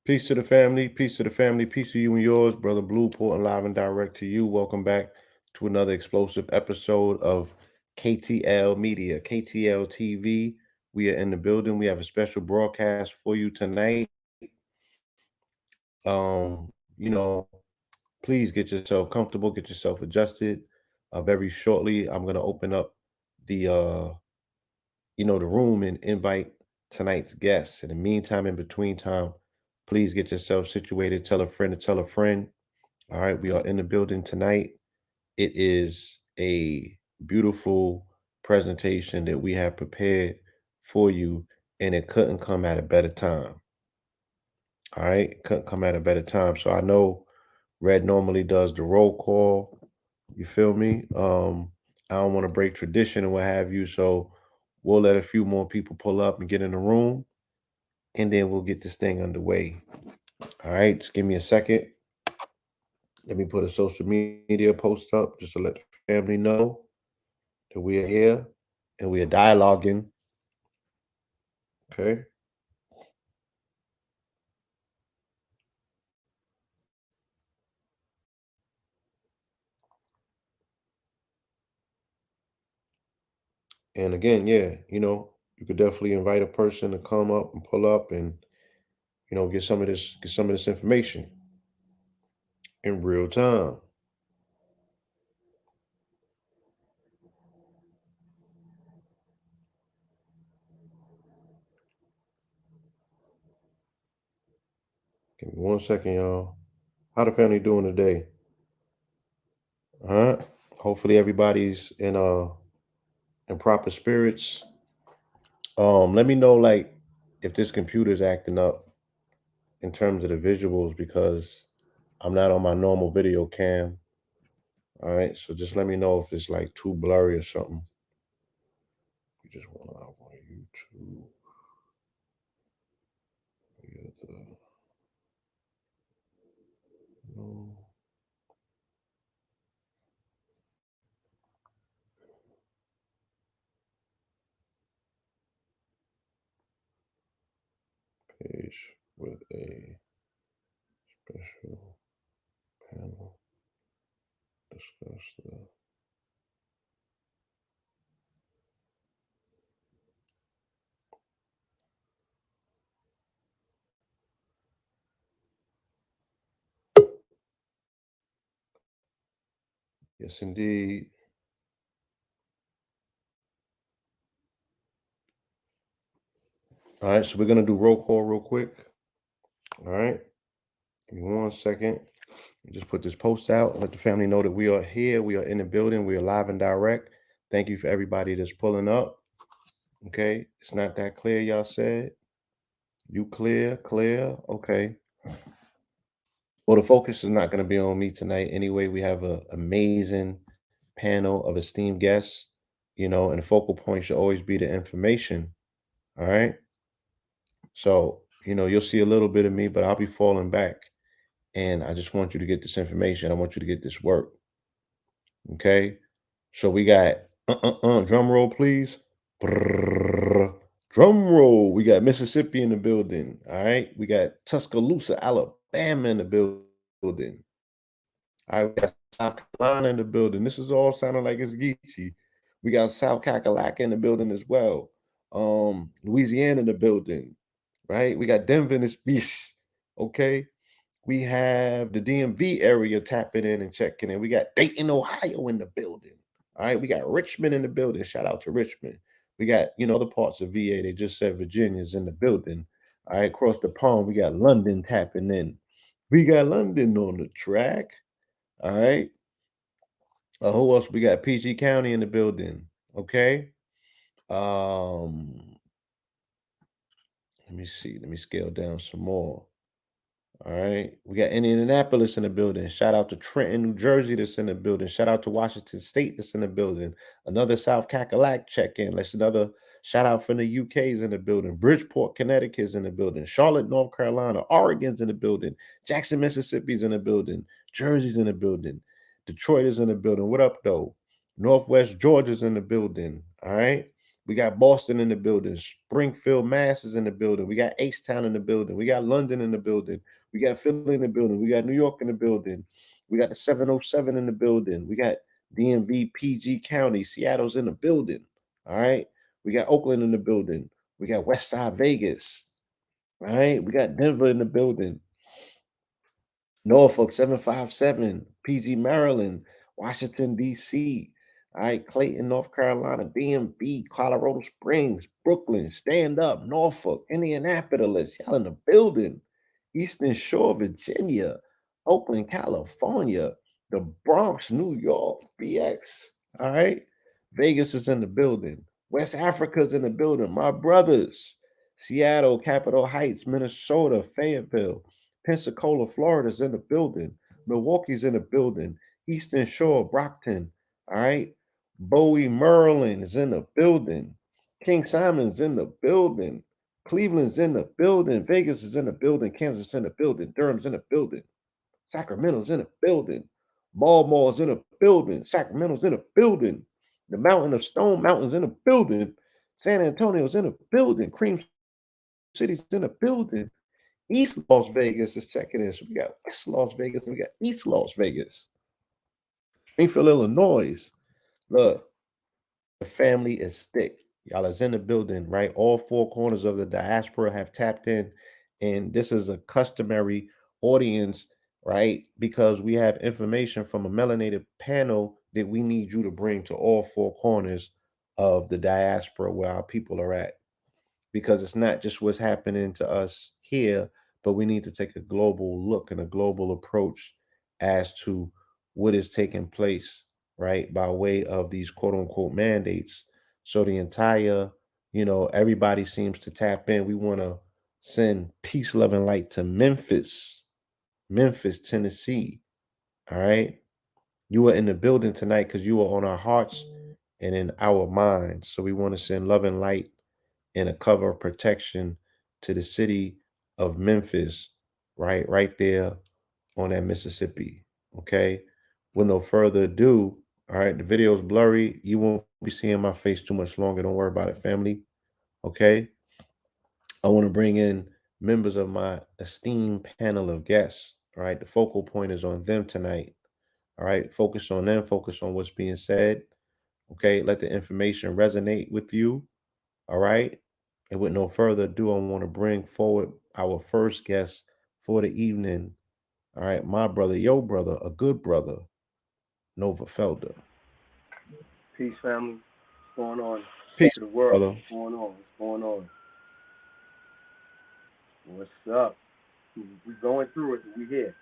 Peace to the family, peace to the family, peace to you and yours, brother Blue, Portland live and direct to you. Welcome back to another explosive episode of KTL Media, KTL TV. We are in the building. We have a special broadcast for you tonight. Please get yourself comfortable, get yourself adjusted. Very shortly, I'm gonna open up the room and invite tonight's guests. In the meantime, in between time, please get yourself situated. Tell a friend to tell a friend. All right, we are in the building tonight. It is a beautiful presentation that we have prepared for you, and it couldn't come at a better time. All right, couldn't come at a better time. So I know Red normally does the roll call. You feel me? I don't want to break tradition and what have you, so we'll let a few more people pull up and get in the room, and then we'll get this thing underway. All right, just give me a second. Let me put a social media post up just to let the family know that we are here and we are dialoguing. Okay. And again, yeah, you could definitely invite a person to come up and pull up and get some of this information in real time. Give me 1 second, y'all. How the family doing today? All right. Hopefully everybody's in proper spirits. Let me know like if this computer is acting up in terms of the visuals because I'm not on my normal video cam. All right. So just let me know if it's like too blurry or something. We just want to on YouTube. We got the no page with a special panel discuss the yes indeed. All right, so we're gonna do roll call real quick. All right. Give me 1 second. Just put this post out. Let the family know that we are here. We are in the building. We are live and direct. Thank you for everybody that's pulling up. Okay. It's not that clear, y'all said. You clear, clear. Okay. Well, the focus is not going to be on me tonight. Anyway, we have an amazing panel of esteemed guests, and the focal point should always be the information. All right. So, you'll see a little bit of me, but I'll be falling back. And I just want you to get this information. I want you to get this work. Okay. So we got drum roll, please. Brrr. Drum roll. We got Mississippi in the building. All right. We got Tuscaloosa, Alabama in the building. All right. We got South Carolina in the building. This is all sounding like it's Geechee. We got South Kakalaka in the building as well. Louisiana in the building. Right. We got Denver in this beast. Okay. We have the DMV area tapping in and checking in. We got Dayton, Ohio in the building. All right. We got Richmond in the building. Shout out to Richmond. We got, other parts of VA. They just said Virginia's in the building. All right. Across the pond, we got London tapping in. We got London on the track. All right. Who else? We got PG County in the building. Okay. Um, Let me see. Let me scale down some more. All right. We got Indianapolis in the building. Shout out to Trenton, New Jersey that's in the building. Shout out to Washington State that's in the building. Another South Cackalack check-in. Let's another shout out from the UK's in the building. Bridgeport, Connecticut's in the building. Charlotte, North Carolina. Oregon's in the building. Jackson, Mississippi's in the building. Jersey's in the building. Detroit is in the building. What up, though? Northwest Georgia's in the building. All right. We got Boston in the building. Springfield, Mass is in the building. We got H-Town in the building. We got London in the building. We got Philly in the building. We got New York in the building. We got the 707 in the building. We got DMV, PG County. Seattle's in the building. All right. We got Oakland in the building. We got West Side Vegas. All right. We got Denver in the building. Norfolk 757, PG Maryland, Washington, D.C., all right, Clayton, North Carolina, DMV, Colorado Springs, Brooklyn, Stand Up, Norfolk, Indianapolis, y'all in the building, Eastern Shore, Virginia, Oakland, California, the Bronx, New York, BX, all right, Vegas is in the building, West Africa's in the building, my brothers, Seattle, Capitol Heights, Minnesota, Fayetteville, Pensacola, Florida's in the building. Milwaukee's in the building. Eastern Shore, Brockton. All right. Bowie, Maryland is in the building. King Simon's in the building. Cleveland's in the building. Vegas is in the building. Kansas in the building. Durham's in the building. Sacramento's in the building. Baltimore's in the building. Sacramento's in the building. The Mountain of Stone Mountain's in the building. San Antonio's in the building. Cream City's in the building. East Las Vegas is checking in. So we got West Las Vegas and we got East Las Vegas. Springfield, Illinois. Look, the family is thick. Y'all is in the building, right? All four corners of the diaspora have tapped in. And this is a customary audience, right? Because we have information from a melanated panel that we need you to bring to all four corners of the diaspora where our people are at, because it's not just what's happening to us here, but we need to take a global look and a global approach as to what is taking place, right, by way of these quote unquote mandates. So the entire, everybody seems to tap in. We want to send peace, love, and light to Memphis, Tennessee. All right. You are in the building tonight because you are on our hearts and in our minds. So we want to send love and light and a cover of protection to the city of Memphis, right there on that Mississippi. Okay. With no further ado, all right, the video is blurry. You won't be seeing my face too much longer. Don't worry about it, family. Okay. I want to bring in members of my esteemed panel of guests. All right. The focal point is on them tonight. All right. Focus on them, focus on what's being said. Okay. Let the information resonate with you. All right. And with no further ado, I want to bring forward our first guest for the evening. All right. My brother, your brother, a good brother, Nova Felder. Peace, family. What's going on? Peace, To the world. brother. What's going on? What's going on? What's up? We going through it. We here.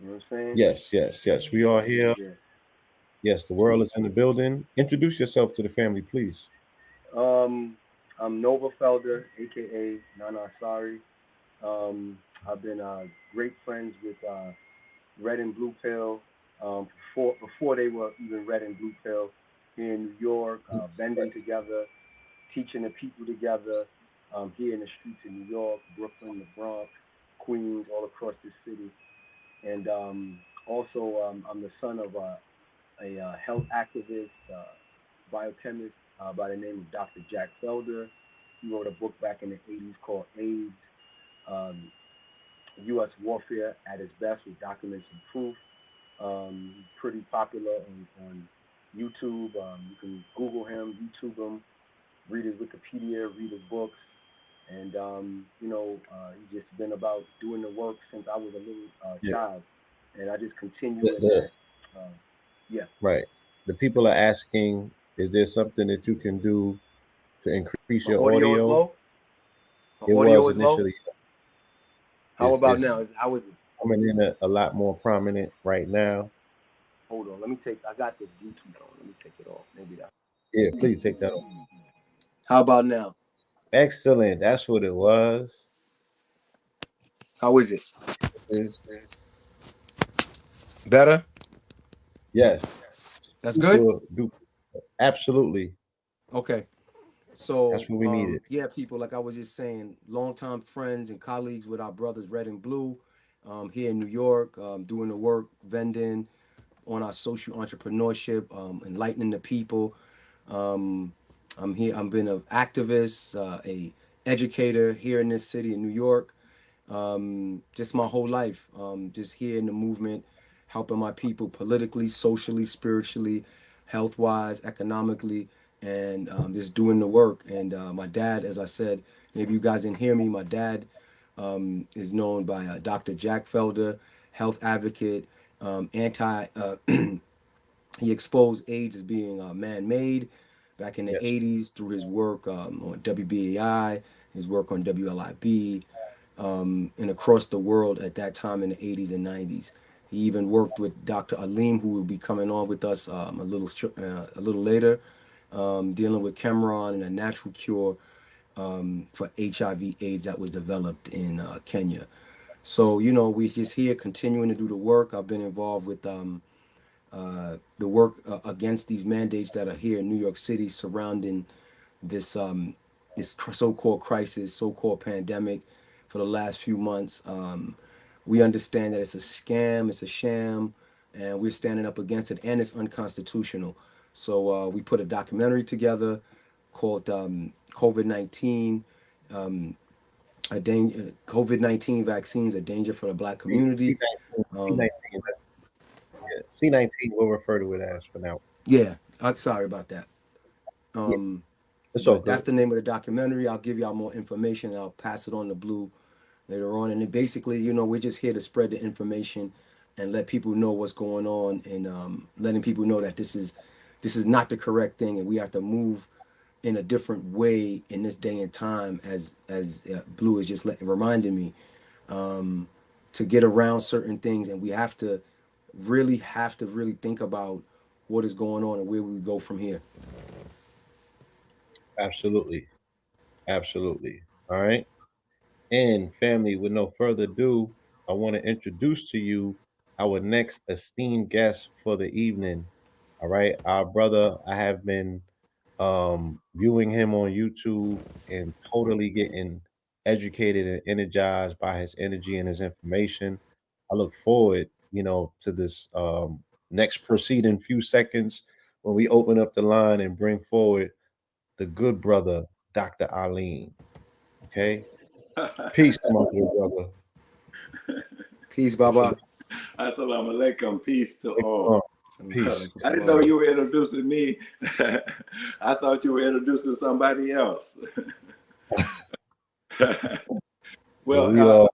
You know what I'm saying? Yes. We are here. Yeah. Yes, the world is in the building. Introduce yourself to the family, please. Um, I'm Nova Felder, aka Nana Sari. I've been great friends with Red and Blue Pill before they were even Red and Blue Pill here in New York, bending together, teaching the people together here in the streets of New York, Brooklyn, the Bronx, Queens, all across this city. And also, I'm the son of a health activist, biochemist by the name of Dr. Jack Felder. He wrote a book back in the 80s called AIDS, um, U.S. Warfare at its Best with Documents and Proof. Pretty popular on YouTube. You can Google him, YouTube him, read his Wikipedia, read his books. And, he's just been about doing the work since I was a little Yeah. child. And I just The, continue in the that. Uh, yeah. right. The people are asking, is there something that you can do to increase My your audio is audio? low. My It was audio is low. initially How about is now? How is it? coming in a lot more prominent right now. Hold on. Let me take. I got this Bluetooth on. Let me take it off. Maybe that. Yeah, please take that off. How about now? Excellent. That's what it was. How is it? Is Better. yes. That's good. Super duper. Absolutely. Okay. So, That's what we needed. yeah, people, like I was just saying, longtime friends and colleagues with our brothers Red and Blue, here in New York, doing the work, vending on our social entrepreneurship, enlightening the people. I'm here. I've been an activist, a educator here in this city in New York. Just my whole life. Just here in the movement, helping my people politically, socially, spiritually, health wise, economically, and just doing the work. And my dad, as I said, maybe you guys didn't hear me. My dad is known by Dr. Jack Felder, health advocate, anti. He exposed AIDS as being man-made back in the Yes. 80s through his work on WBAI, his work on WLIB, and across the world at that time in the 80s and 90s. He even worked with Dr. Alim, who will be coming on with us a little later, dealing with Cameron and a natural cure for HIV/AIDS that was developed in Kenya. So we just here continuing to do the work. I've been involved with the work against these mandates that are here in New York City surrounding this so-called crisis, so-called pandemic for the last few months. We understand that it's a scam, it's a sham, and we're standing up against it, and it's unconstitutional. So we put a documentary together called COVID-19. COVID-19 vaccines, a danger for the Black community. C19, Um, C19, yeah, C19 we'll refer to it as for now. yeah, I'm sorry about that. Yeah, Um, it's all but that's good. the name of the documentary. I'll give y'all more information and I'll pass it on to Blue later on. And it basically, we're just here to spread the information and let people know what's going on, and letting people know that this is not the correct thing, and we have to move in a different way in this day and time, as Blue is just reminding me, to get around certain things, and we have to really think about what is going on and where we go from here. Absolutely. Absolutely. All right. And family, with no further ado, I want to introduce to you our next esteemed guest for the evening. All right. Our brother, I have been viewing him on YouTube and totally getting educated and energized by his energy and his information. I look forward, to this next proceeding few seconds when we open up the line and bring forward the good brother, Dr. Alim. Okay. Peace to my good brother. Peace, It's a Baba. Assalamu alaikum. Peace to uh, all. peace. I didn't know you were introducing me. I thought you were introducing somebody else. Well, Well, we are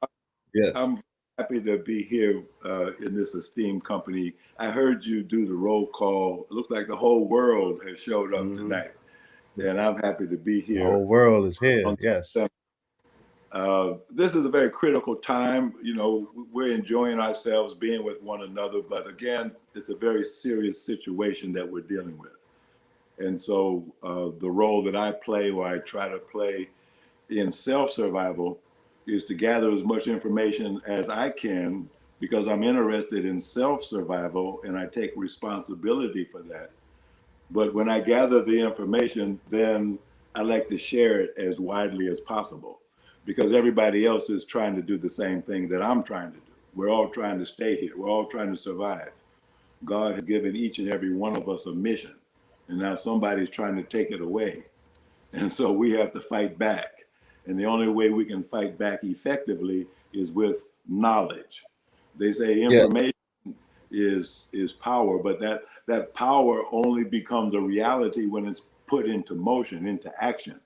yes. I'm happy to be here in this esteemed company. I heard you do the roll call. It looks like the whole world has showed up Mm-hmm. tonight, and I'm happy to be The here. whole world is here. On Yes. this is a very critical time. We're enjoying ourselves being with one another, but again, it's a very serious situation that we're dealing with. And so the role that I play, or I try to play in self-survival, is to gather as much information as I can, because I'm interested in self-survival and I take responsibility for that. But when I gather the information, then I like to share it as widely as possible, because everybody else is trying to do the same thing that I'm trying to do. We're all trying to stay here. We're all trying to survive. God has given each and every one of us a mission, and now somebody's trying to take it away. And so we have to fight back. And the only way we can fight back effectively is with knowledge. They say Yeah. information is power, but that power only becomes a reality when it's put into motion, into action.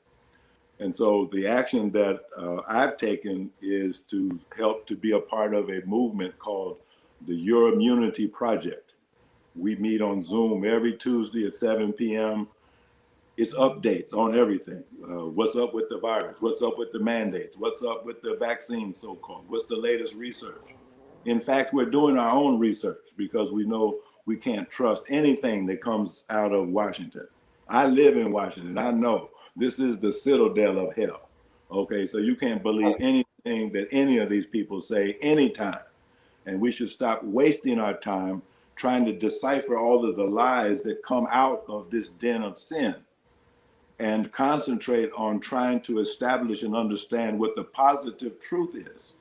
And so the action that I've taken is to help to be a part of a movement called the Your Immunity Project. We meet on Zoom every Tuesday at 7 p.m. It's updates on everything. What's up with the virus? What's up with the mandates? What's up with the vaccine, so-called? What's the latest research? In fact, we're doing our own research because we know we can't trust anything that comes out of Washington. I live in Washington. I know this is the citadel of hell. Okay, so you can't believe anything that any of these people say anytime. And we should stop wasting our time trying to decipher all of the lies that come out of this den of sin, and concentrate on trying to establish and understand what the positive truth is.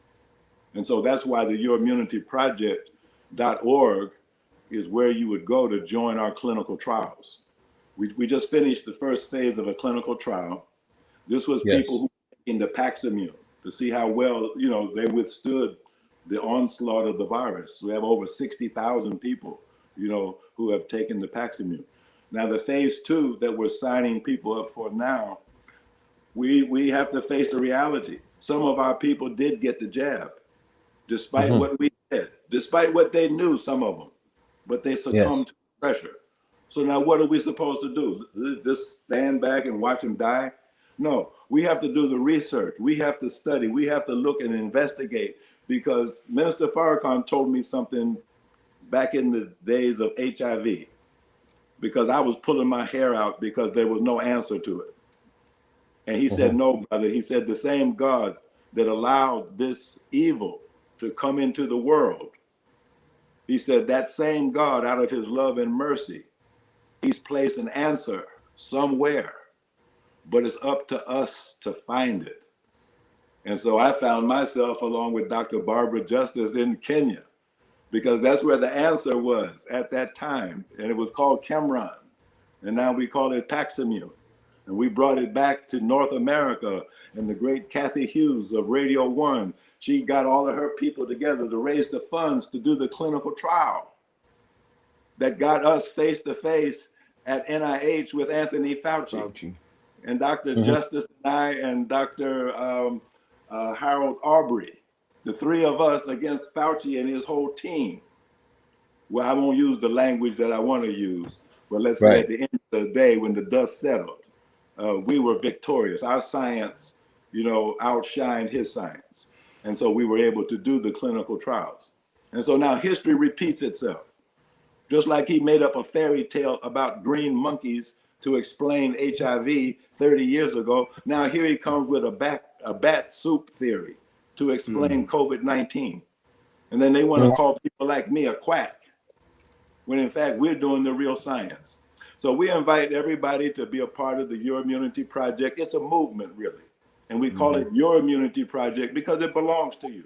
And so that's why the YourImmunityProject.org is where you would go to join our clinical trials. We just finished the first phase of a clinical trial. This was Yes. people who were taking the Paximune to see how well, they withstood the onslaught of the virus. We have over 60,000 people, who have taken the Paximune. Now, the phase 2 that we're signing people up for now, we have to face the reality. Some of our people did get the jab, despite what we said, despite what they knew, some of them, but they succumbed to pressure. So now what are we supposed to do? Just stand back and watch them die? No, we have to do the research. We have to study. We have to look and investigate, because Minister Farrakhan told me something back in the days of HIV, because I was pulling my hair out because there was no answer to it. And he said, no, brother. He said, the same God that allowed this evil to come into the world, he said, that same God, out of his love and mercy, he's placed an answer somewhere, but it's up to us to find it. And so I found myself, along with Dr. Barbara Justice, in Kenya, because that's where the answer was at that time. And it was called Chemron. And now we call it Paximune. And we brought it back to North America. And the great Kathy Hughes of Radio One, she got all of her people together to raise the funds to do the clinical trial that got us face to face at NIH with Anthony Fauci. And Dr. Justice and I and Dr. Harold Aubrey, the three of us against Fauci and his whole team. Well, I won't use the language that I want to use, but let's say at the end of the day, when the dust settled, we were victorious. Our science, outshined his science. And so we were able to do the clinical trials. And so now history repeats itself. Just like he made up a fairy tale about green monkeys to explain HIV 30 years ago, now here he comes with a bat soup theory to explain COVID-19. And then they want to call people like me a quack, when in fact we're doing the real science. So we invite everybody to be a part of the Your Immunity Project. It's a movement, really. And we call it Your Immunity Project because it belongs to you.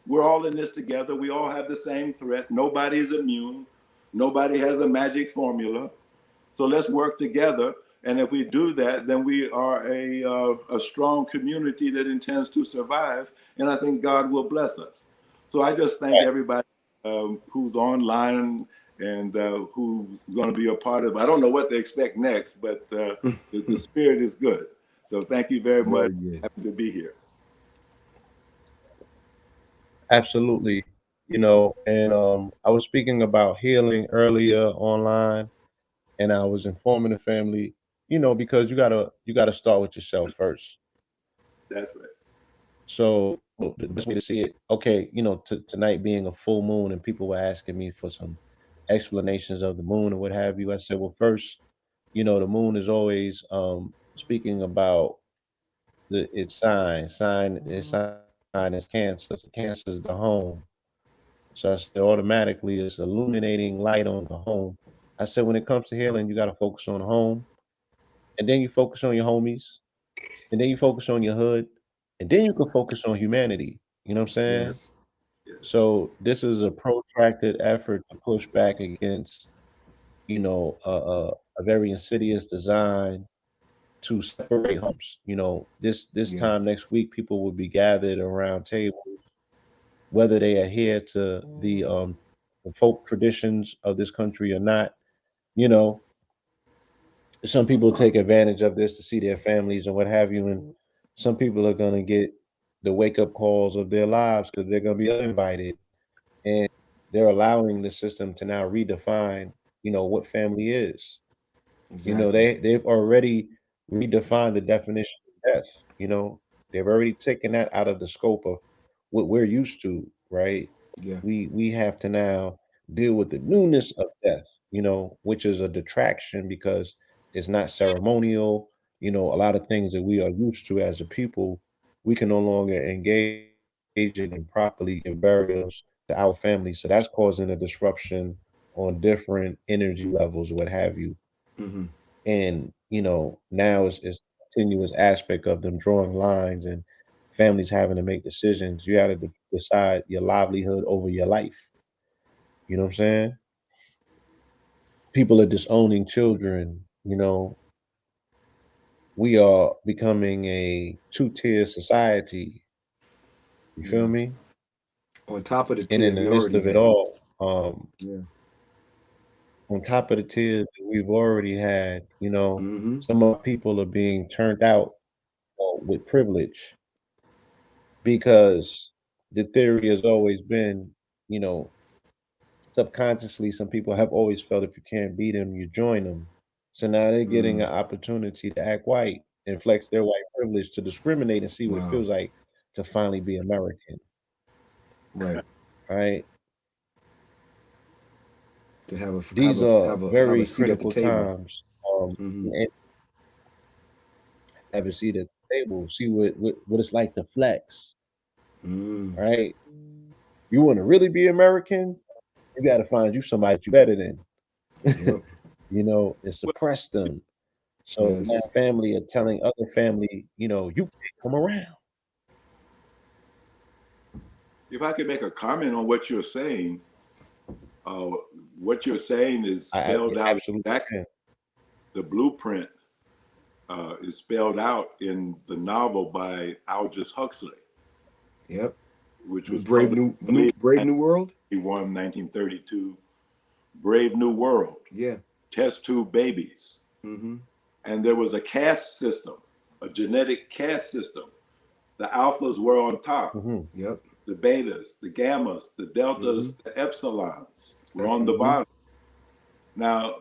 We're all in this together. We all have the same threat. Nobody's immune. Nobody has a magic formula. So let's work together. And if we do that, then we are a strong community that intends to survive. And I think God will bless us. So I just thank everybody who's online and who's going to be a part of it. I don't know what to expect next, but the spirit is good. So thank you very much. Happy to be here. Absolutely. And I was speaking about healing earlier online, and I was informing the family, because you gotta start with yourself first. That's right. So the best way to see it, okay, tonight being a full moon, and people were asking me for some explanations of the moon and what have you. I said, well, first, the moon is always speaking about its sign. Its sign is Cancer. So Cancer is the home. So I said, automatically it's illuminating light on the home. I said, when it comes to healing, you got to focus on the home, and then you focus on your homies, and then you focus on your hood, and then you can focus on humanity. You know what I'm saying? Yes. So this is a protracted effort to push back against, a very insidious design to separate homes. This time next week, people will be gathered around tables, whether they adhere to the folk traditions of this country or not. You know, some people take advantage of this to see their families and what have you, and some people are going to get the wake up calls of their lives because they're going to be uninvited, and they're allowing the system to now redefine, what family is. Exactly. They've already redefined the definition of death. They've already taken that out of the scope of what we're used to, right? Yeah. We have to now deal with the newness of death, which is a detraction because it's not ceremonial. A lot of things that we are used to as a people, we can no longer engage in and properly give burials to our families. So that's causing a disruption on different energy levels, what have you. Mm-hmm. And now it's continuous aspect of them drawing lines and families having to make decisions. You have to decide your livelihood over your life. You know what I'm saying? People are disowning children, you know, we are becoming a two-tier society. You feel me? On top of the And in tiers the we midst already of it had. all, Yeah. on top of the tears that we've already had, Mm-hmm. some of our people are being turned out with privilege because the theory has always been, you know, subconsciously, some people have always felt if you can't beat them, you join them. So now they're getting Mm. an opportunity to act white and flex their white privilege to discriminate and see what it Wow. feels like to finally be American, Right. right? To have a These are have a very seat at the critical table. times. Mm-hmm. And have a seat at the table, see what it's like to flex, Mm. right? You want to really be American, you got to find you somebody that you better than, Yep. and suppress them. So now Yes. family are telling other family, you can't come around. If I could make a comment on uh, what you're saying is Yeah, spelled out absolutely exactly. can. The blueprint is spelled out in the novel by Aldous Huxley, Yep. which was Brave published, New I believe, Brave New World. 1932. Brave New World, Yeah. test tube babies. Mm-hmm. And there was a caste system, a genetic caste system. The alphas were on top, Hmm. Yep. the betas, the gammas, the Mm-hmm. deltas, the epsilons were on the Mm-hmm. bottom. Now,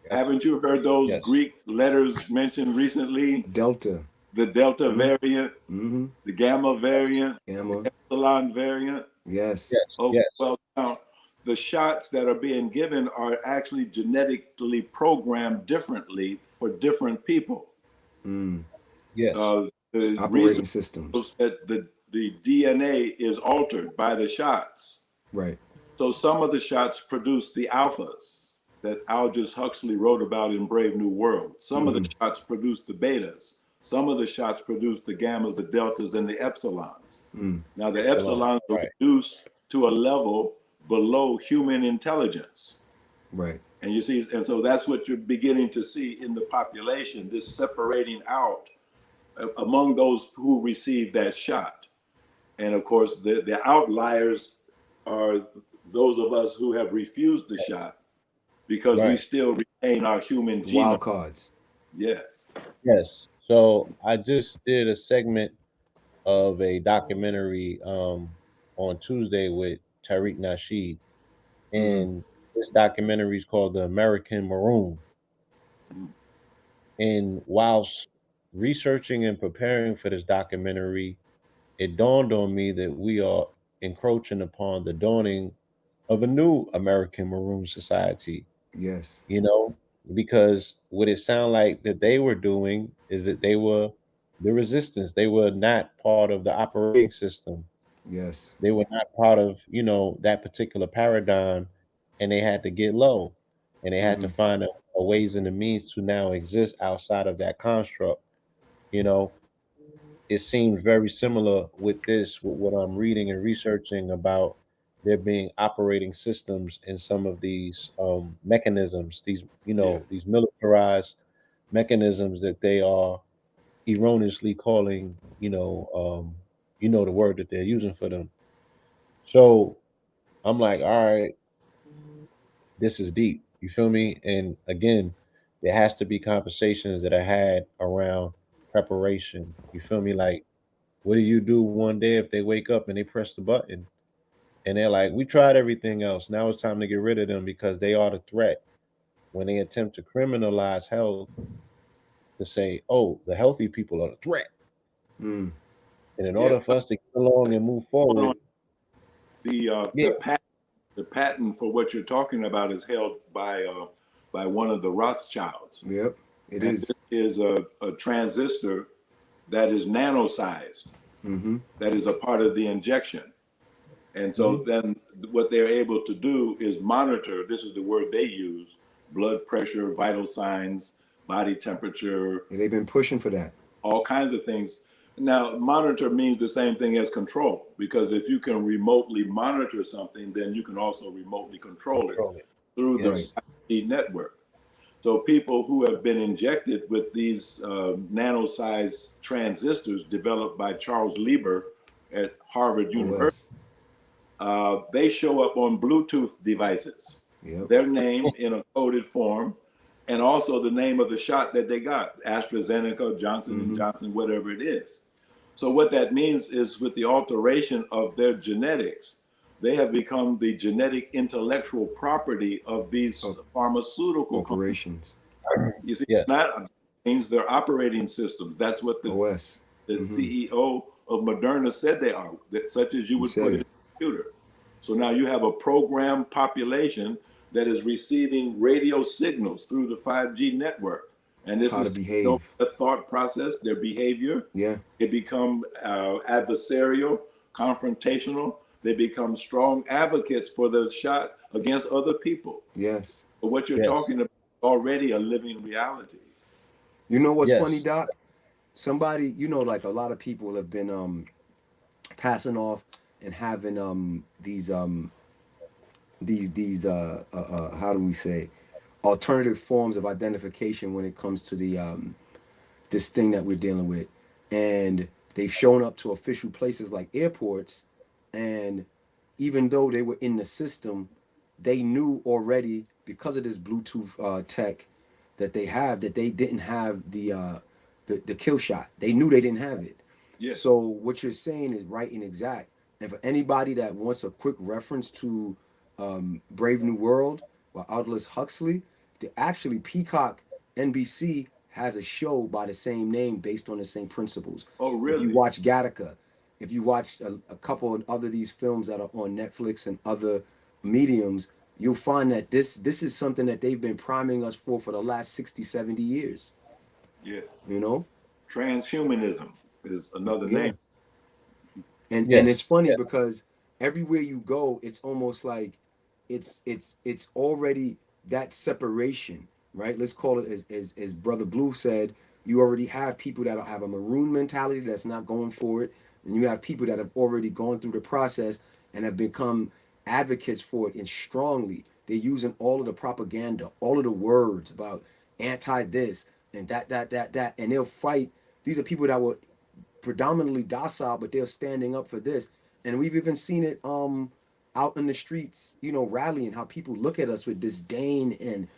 Yep. haven't you heard those Yes. Greek letters mentioned recently? Delta. The delta Mm-hmm. variant, Mm-hmm. the gamma variant, Gamma. the epsilon variant. Yes. Yes. Okay, Yes. well, now the shots that are being given are actually genetically programmed differently for different people. Mm. Yes. The research Operating systems. shows that the DNA is altered by the shots. Right. So some of the shots produce the alphas that Aldous Huxley wrote about in Brave New World. Some of the Mm-hmm. shots produce the betas. Some of the shots produce the gammas, the deltas, and the epsilons. Mm. Now the Epsilon. epsilons are Right. reduced to a level below human intelligence. Right. And you see, and so that's what you're beginning to see in the population, this separating out among those who receive that shot. And of course, the outliers are those of us who have refused the shot because we Right. still retain our human The genome. wild cards. Yes. Yes. So I just did a segment of a documentary on Tuesday with Tariq Nasheed. Mm-hmm. And this documentary is called The American Maroon. And whilst researching and preparing for this documentary, it dawned on me that we are encroaching upon the dawning of a new American Maroon Society, Yes. you know, because what it sounded like that they were doing is that they were the resistance. They were not part of the operating system. Yes. They were not part of, that particular paradigm, and they had to get low, and they had Mm-hmm. to find a ways and the means to now exist outside of that construct. You know, it seems very similar with this, with what I'm reading and researching about there being operating systems in some of these mechanisms, Yes. these militarized mechanisms that they are erroneously calling, the word that they're using for them. So I'm like, all right, this is deep. You feel me? And again, there has to be conversations that are had around preparation. You feel me? Like, what do you do one day if they wake up and they press the button and they're like, we tried everything else. Now it's time to get rid of them because they are the threat. When they attempt to criminalize health, to say, oh, the healthy people are the threat. Mm. And in Yeah. order for us to get along and move forward, yeah, The patent for what you're talking about is held by one of the Rothschilds. Yep. It And is. this is a transistor that is nano-sized, Mm-hmm. that is a part of the injection. And so mhm, then what they're able to do is monitor, this is the word they use, blood pressure, vital signs, body temperature, And they've been pushing for that. all kinds of things. Now, monitor means the same thing as control, because if you can remotely monitor something, then you can also remotely control it control it. through the Right. Yes. 5G network. So people who have been injected with these nano-sized transistors developed by Charles Lieber at Harvard University, OS. they show up on Bluetooth devices. Yep. Their name in a coded form, and also the name of the shot that they got, AstraZeneca, Johnson and Johnson, whatever it is. So what that means is with the alteration of their genetics, they have become the genetic intellectual property of these pharmaceutical Corporations. You see, Yeah. not means they're operating systems. That's what the OS. CEO of Moderna said they are, that such as you would said put in it. a computer. So now you have a programmed population that is receiving radio signals through the 5G network. And this How is to behave. the thought process, their behavior. Yeah. It become adversarial, confrontational. They become strong advocates for the shot against other people. Yes. But what you're Yes. talking about is already a living reality. You know what's Yes. funny, Doc? Somebody, you know, like a lot of people have been passing off and having these how do we say, alternative forms of identification when it comes to the this thing that we're dealing with. And they've shown up to official places like airports, and even though they were in the system, they knew already because of this Bluetooth tech that they have that they didn't have the kill shot. They knew they didn't have it. Yes. So what you're saying is right and exact. And for anybody that wants a quick reference to Brave New World by Aldous Huxley, actually Peacock NBC has a show by the same name based on the same principles. Oh, really? If you watch Gattaca, if you watch a couple of other these films that are on Netflix and other mediums, you'll find that this is something that they've been priming us for the last 60, 70 years. Yeah. You know? Transhumanism is another name. And Yes. and it's funny Yes. because everywhere you go, it's almost like it's already that separation, right? Let's call it as Brother Blue said, you already have people that have a maroon mentality that's not going for it, and you have people that have already gone through the process and have become advocates for it, and strongly they're using all of the propaganda, all of the words about anti this and that, and they'll fight. These are people that were predominantly docile, but they're standing up for this. And we've even seen it out in the streets, you know, rallying, how people look at us with disdain and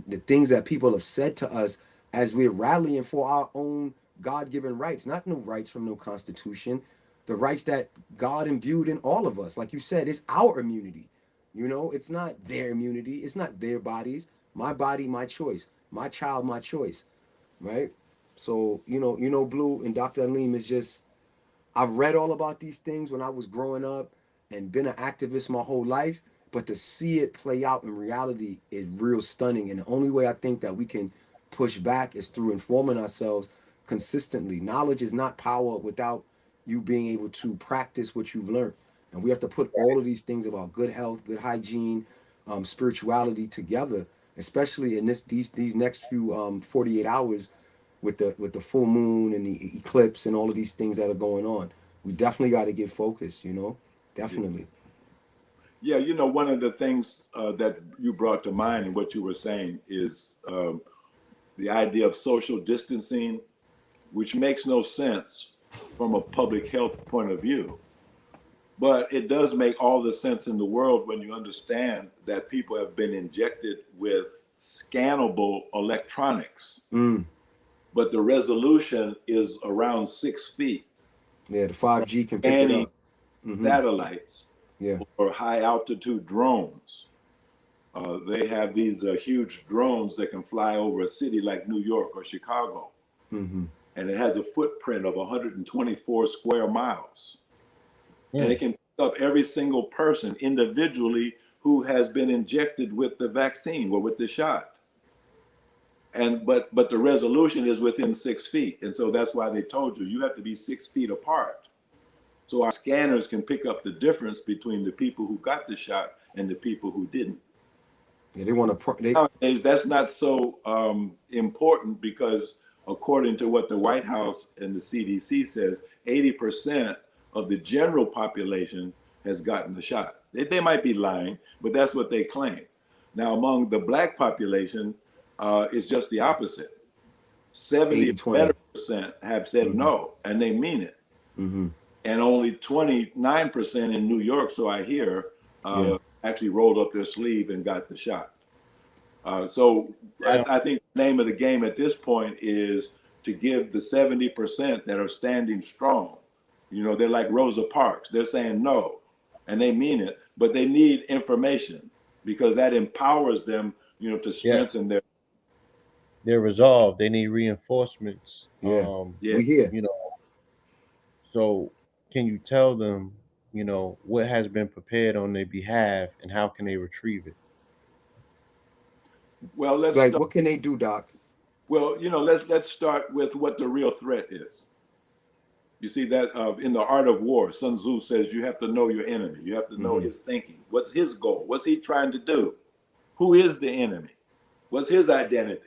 the things that people have said to us as we're rallying for our own God-given rights, not no rights from no constitution, the rights that God imbued in all of us. Like you said, it's our immunity. You know, it's not their immunity. It's not their bodies. My body, my choice. My child, my choice. Right? So, you know, Blue and Dr. Alim is just, I've read all about these things when I was growing up and been an activist my whole life, but to see it play out in reality is real stunning. And the only way I think that we can push back is through informing ourselves consistently. Knowledge is not power without you being able to practice what you've learned. And we have to put all of these things about good health, good hygiene, spirituality together, especially in these next few 48 hours with the full moon and the eclipse and all of these things that are going on. We definitely got to get focused, you know, definitely. Yeah, you know, one of the things that you brought to mind and what you were saying is the idea of social distancing, which makes no sense from a public health point of view. But it does make all the sense in the world when you understand that people have been injected with scannable electronics. But the resolution is around 6 feet. Yeah, the 5G can pick it up. Satellites, yeah, or high altitude drones. They have these huge drones that can fly over a city like New York or Chicago. And it has a footprint of 124 square miles. And it can pick up every single person individually who has been injected with the vaccine or with the shot. And but the resolution is within 6 feet. And so that's why they told you have to be 6 feet apart. So our scanners can pick up the difference between the people who got the shot and the people who didn't. Yeah, they want to. Nowadays, that's not so important because according to what the White House and the CDC says, 80% of the general population has gotten the shot. They might be lying, but that's what they claim. Now, among the Black population, is just the opposite. 70 better percent have said no, and they mean it. And only 29% in New York, so I hear, actually rolled up their sleeve and got the shot. So I think the name of the game at this point is to give the 70% that are standing strong. You know, they're like Rosa Parks. They're saying no, and they mean it, but they need information because that empowers them, you know, to strengthen their resolve. They need reinforcements. We hear. You know, so can you tell them, you know, what has been prepared on their behalf and how can they retrieve it? Well, let's like what can they do, Doc? Well, you know, let's start with what the real threat is. You see that in the art of war, Sun Tzu says you have to know your enemy. You have to know his thinking. What's his goal? What's he trying to do? Who is the enemy? What's his identity?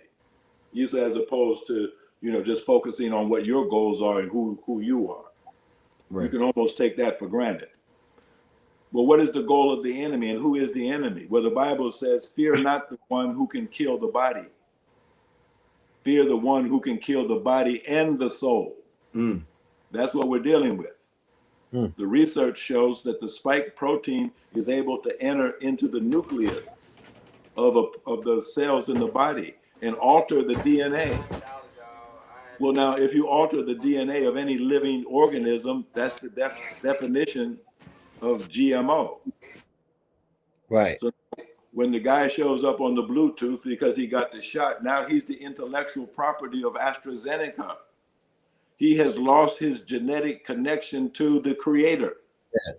Usually, as opposed to, you know, just focusing on what your goals are and who you are. Right. You can almost take that for granted. Well, what is the goal of the enemy and who is the enemy? Well, the Bible says, fear not the one who can kill the body. Fear the one who can kill the body and the soul. That's what we're dealing with. The research shows that the spike protein is able to enter into the nucleus of the cells in the body and alter the DNA. Well, now, if you alter the DNA of any living organism, that's the definition of GMO. Right. So when the guy shows up on the Bluetooth because he got the shot, now he's the intellectual property of AstraZeneca. He has lost his genetic connection to the creator. Yeah.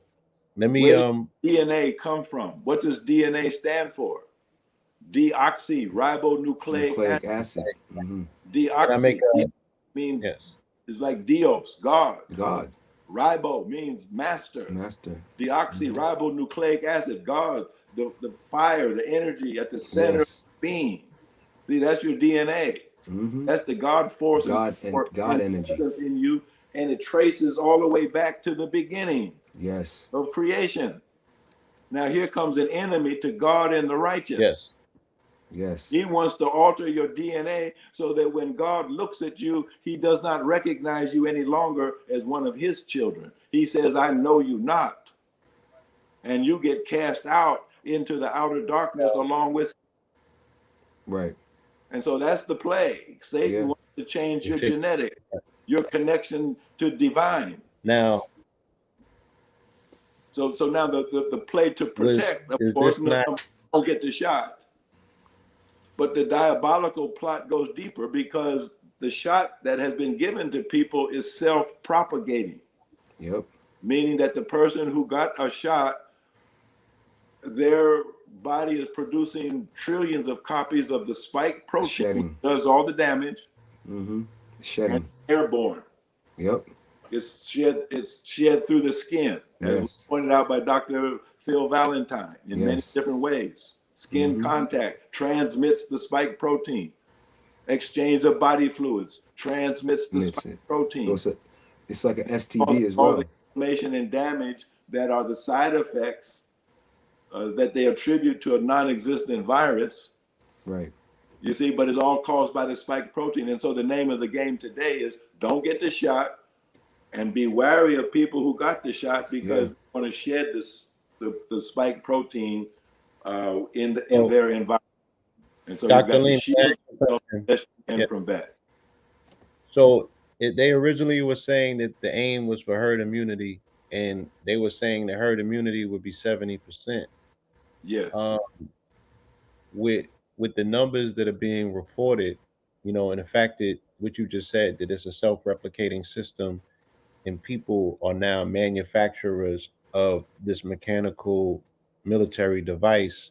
Let me Where does DNA come from? What does DNA stand for? Deoxyribonucleic acid. Deoxy means it's like Dios, God. Ribo means master. Deoxyribonucleic acid, God, the fire, the energy at the center of being. See, that's your DNA. That's the God force, God energy in you, and it traces all the way back to the beginning of creation. Now here comes an enemy to God and the righteous. He wants to alter your DNA so that when God looks at you, he does not recognize you any longer as one of his children. He says, I know you not. And you get cast out into the outer darkness along with. Right. And so that's the plague. Satan wants to change your genetic, your connection to divine. Now. So now the play to protect, of course, don't get the shot. But the diabolical plot goes deeper because the shot that has been given to people is self-propagating. Meaning that the person who got a shot, their body is producing trillions of copies of the spike protein, does all the damage, and airborne. It's shed through the skin, as pointed out by Dr. Phil Valentine in many different ways. Skin contact transmits the spike protein. Exchange of body fluids transmits the spike protein. So it's like an STD as well. All the inflammation and damage that are the side effects that they attribute to a non-existent virus. Right. You see, but it's all caused by the spike protein. And so the name of the game today is don't get the shot and be wary of people who got the shot because they want to shed the spike protein in their environment. And so Dr. you got to shield from that. So they originally were saying that the aim was for herd immunity, and they were saying that herd immunity would be 70%. Yes. With the numbers that are being reported, you know, and the fact that what you just said, that it's a self-replicating system and people are now manufacturers of this mechanical military device,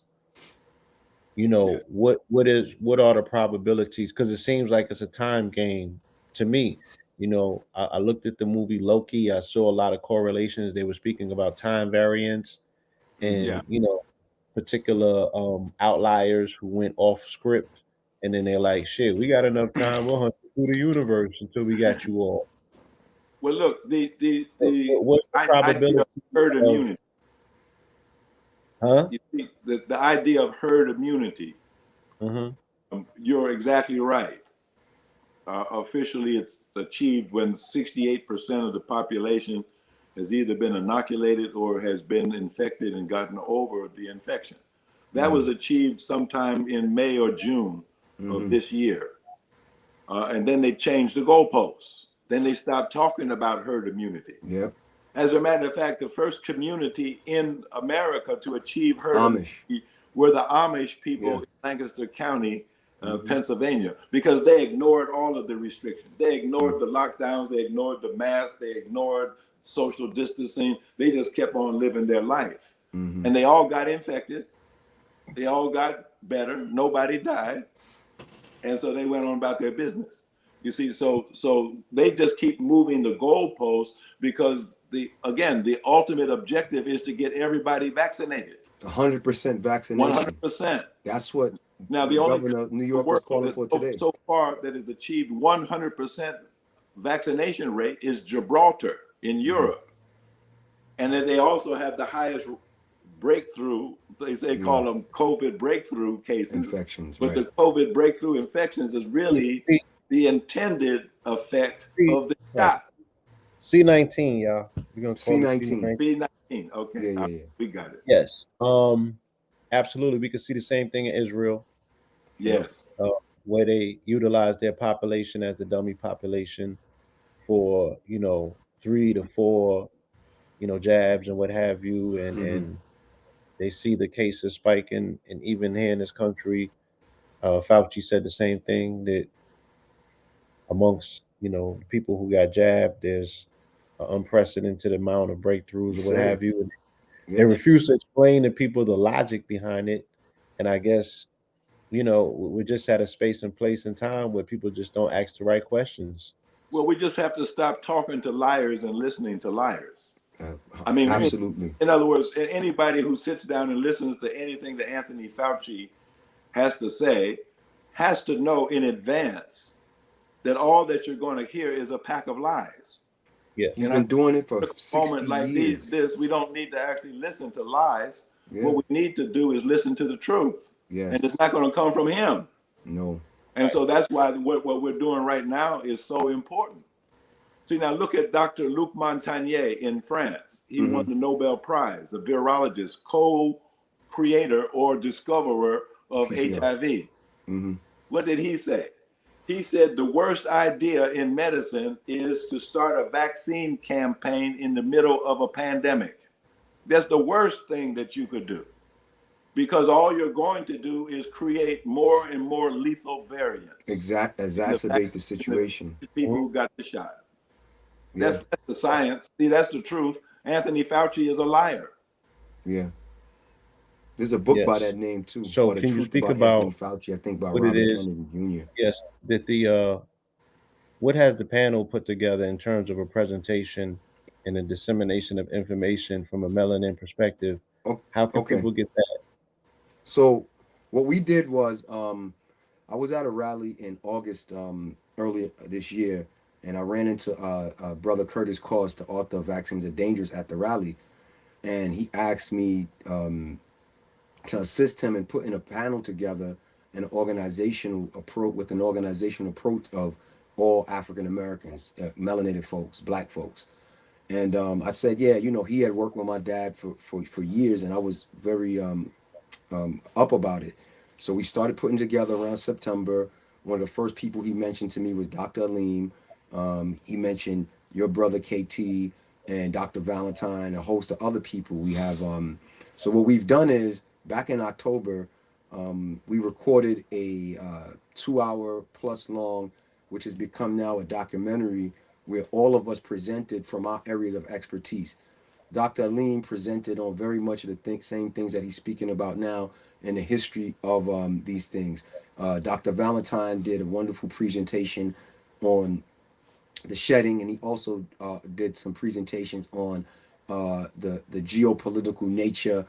you know, what are the probabilities? Because it seems like it's a time game to me. You know, I looked at the movie Loki. I saw a lot of correlations. They were speaking about time variance and you know, particular outliers who went off script, and then they're like, shit, we got enough time, we'll hunt through the universe until we got you all. Well, look, what's the probability of herd immunity? Huh? You see, the idea of herd immunity You're exactly right. Officially, it's achieved when 68% of the population has either been inoculated or has been infected and gotten over the infection. That was achieved sometime in May or June of this year. And then they changed the goalposts. Then they stopped talking about herd immunity. Yep. As a matter of fact, the first community in America to achieve herd Amish. immunity were the Amish people in Lancaster County, Pennsylvania, because they ignored all of the restrictions. They ignored the lockdowns, they ignored the masks, they ignored social distancing. They just kept on living their life. And they all got infected. They all got better. Nobody died. And so they went on about their business. You see, so they just keep moving the goalposts because the ultimate objective is to get everybody vaccinated. 100% vaccination. 100%. That's what Now the governor of New York was calling for today. So far that has achieved 100% vaccination rate is Gibraltar in Europe. And then they also have the highest breakthrough, they call them COVID breakthrough cases. Infections, but the COVID breakthrough infections is really the intended effect of the shot. C19, y'all. We're gonna call C19. C19. Okay. Yeah. We got it. Yes. Absolutely. We can see the same thing in Israel. Yes. Where they utilize their population as the dummy population for 3 to 4 jabs and what have you, and they see the cases spiking. And even here in this country, Fauci said the same thing, that amongst people who got jabbed, there's an unprecedented amount of breakthroughs or what have you. And they refuse to explain to people the logic behind it. And I guess we're just at a space and place and time where people just don't ask the right questions. Well, we just have to stop talking to liars and listening to liars. I mean, absolutely. In other words, anybody who sits down and listens to anything that Anthony Fauci has to say has to know in advance that all that you're going to hear is a pack of lies. Yeah, he's been doing it for 60 moment like years. This, we don't need to actually listen to lies. What we need to do is listen to the truth. Yes. And it's not going to come from him. No. And so that's why what we're doing right now is so important. See, now look at Dr. Luc Montagnier in France. He won the Nobel Prize, a virologist, co-creator or discoverer of HIV. What did he say? He said the worst idea in medicine is to start a vaccine campaign in the middle of a pandemic. That's the worst thing that you could do, because all you're going to do is create more and more lethal variants. Exacerbate the situation. People who got the shot. That's the science. See, that's the truth. Anthony Fauci is a liar. Yeah. There's a book by that name too. So can you speak about Fauci? I think by what Robert it is? Kennedy Jr. Yes, that what has the panel put together in terms of a presentation and a dissemination of information from a melanin perspective? How can people get that? So what we did was I was at a rally in August earlier this year, and I ran into Brother Curtis Cost, the author of Vaccines Are Dangerous, at the rally, and he asked me to assist him in putting a panel together, an organizational approach of all African Americans, melanated folks, Black folks. And I said, he had worked with my dad for years, and I was very up about it. So we started putting together around September. One of the first people he mentioned to me was Dr. Alim. He mentioned your brother KT and Dr. Valentine, a host of other people. We have so what we've done is, back in October, we recorded a 2-hour plus long, which has become now a documentary, where all of us presented from our areas of expertise. Dr. Alim presented on very much of the same things that he's speaking about now in the history of these things. Dr. Valentine did a wonderful presentation on the shedding, and he also did some presentations on the geopolitical nature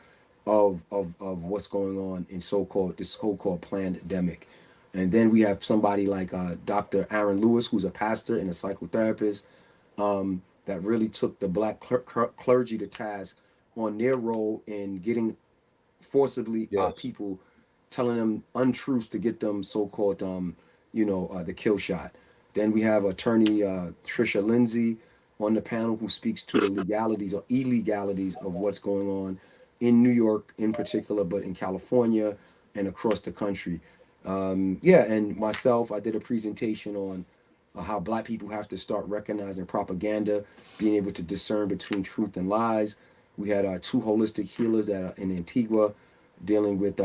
of what's going on in this so-called pandemic. And then we have somebody like Dr. Aaron Lewis, who's a pastor and a psychotherapist, that really took the Black clergy to task on their role in getting forcibly people telling them untruths to get them so-called, the kill shot. Then we have attorney Trisha Lindsay on the panel who speaks to the legalities or illegalities of what's going on in New York in particular, but in California and across the country. And myself, I did a presentation on how Black people have to start recognizing propaganda, being able to discern between truth and lies. We had two holistic healers that are in Antigua dealing with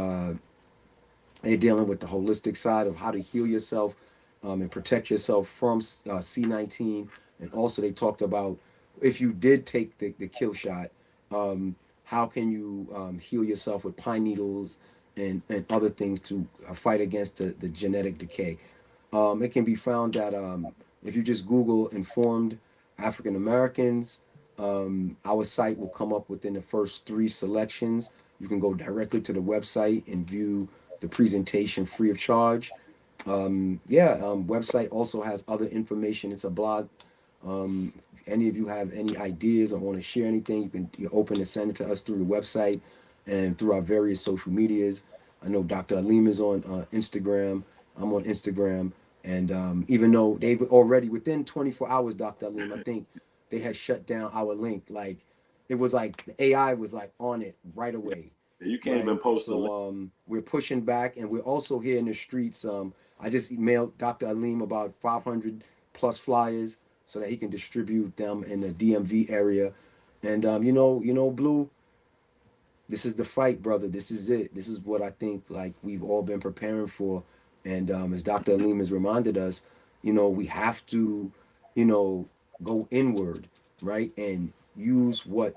they're dealing with the holistic side of how to heal yourself and protect yourself from C19. And also they talked about if you did take the kill shot, how can you heal yourself with pine needles and other things to fight against the genetic decay. It can be found that if you just Google informed African Americans, our site will come up within the first 3 selections. You can go directly to the website and view the presentation free of charge. Website also has other information. It's a blog. Any of you have any ideas or want to share anything, you're open to send it to us through the website and through our various social medias. I know Dr. Alim is on Instagram. I'm on Instagram. And even though they've already, within 24 hours, Dr. Alim, I think they had shut down our link. Like, it was like the AI was like on it right away. You can't even post a link. So we're pushing back, and we're also here in the streets. I just emailed Dr. Alim about 500 plus flyers so that he can distribute them in the DMV area. And Blue, this is the fight, brother. This is it. This is what I think like we've all been preparing for. And as Dr. Alim has reminded us, we have to, go inward, right? And use what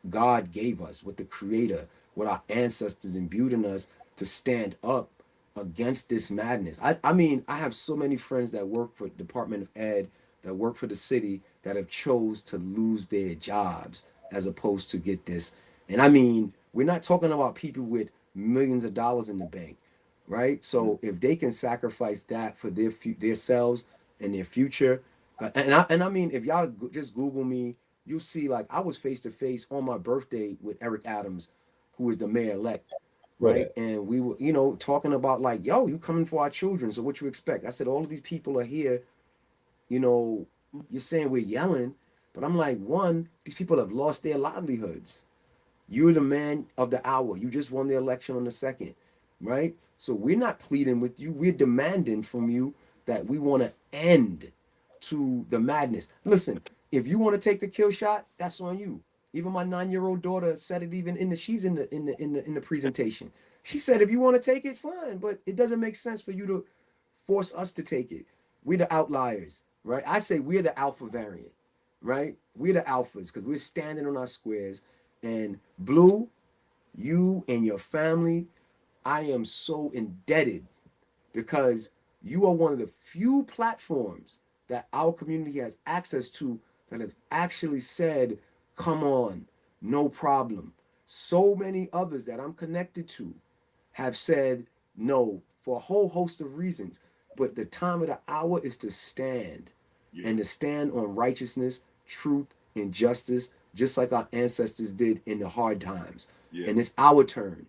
God gave us, what the Creator, what our ancestors imbued in us to stand up against this madness. I mean, I have so many friends that work for Department of Ed, that work for the city, that have chose to lose their jobs as opposed to get this. And I mean, we're not talking about people with millions of dollars in the bank, right? So if they can sacrifice that for their selves and their future, and I mean, if y'all just Google me, you'll see like I was face to face on my birthday with Eric Adams, who is the mayor-elect, right? And we were, talking about like, yo, you coming for our children, so what you expect? I said, all of these people are here, you're saying we're yelling, but I'm like, one, these people have lost their livelihoods. You're the man of the hour. You just won the election on the 2nd, right? So we're not pleading with you. We're demanding from you that we want to end to the madness. Listen, if you want to take the kill shot, that's on you. Even my 9-year-old daughter said it. Even she's in the presentation. She said, if you want to take it, fine, but it doesn't make sense for you to force us to take it. We're the outliers, right? I say we're the alpha variant, right? We're the alphas because we're standing on our squares. And Blue, you and your family, I am so indebted because you are one of the few platforms that our community has access to that have actually said, come on, no problem. So many others that I'm connected to have said no for a whole host of reasons. But the time of the hour is to stand and to stand on righteousness, truth, and justice, just like our ancestors did in the hard times. And it's our turn.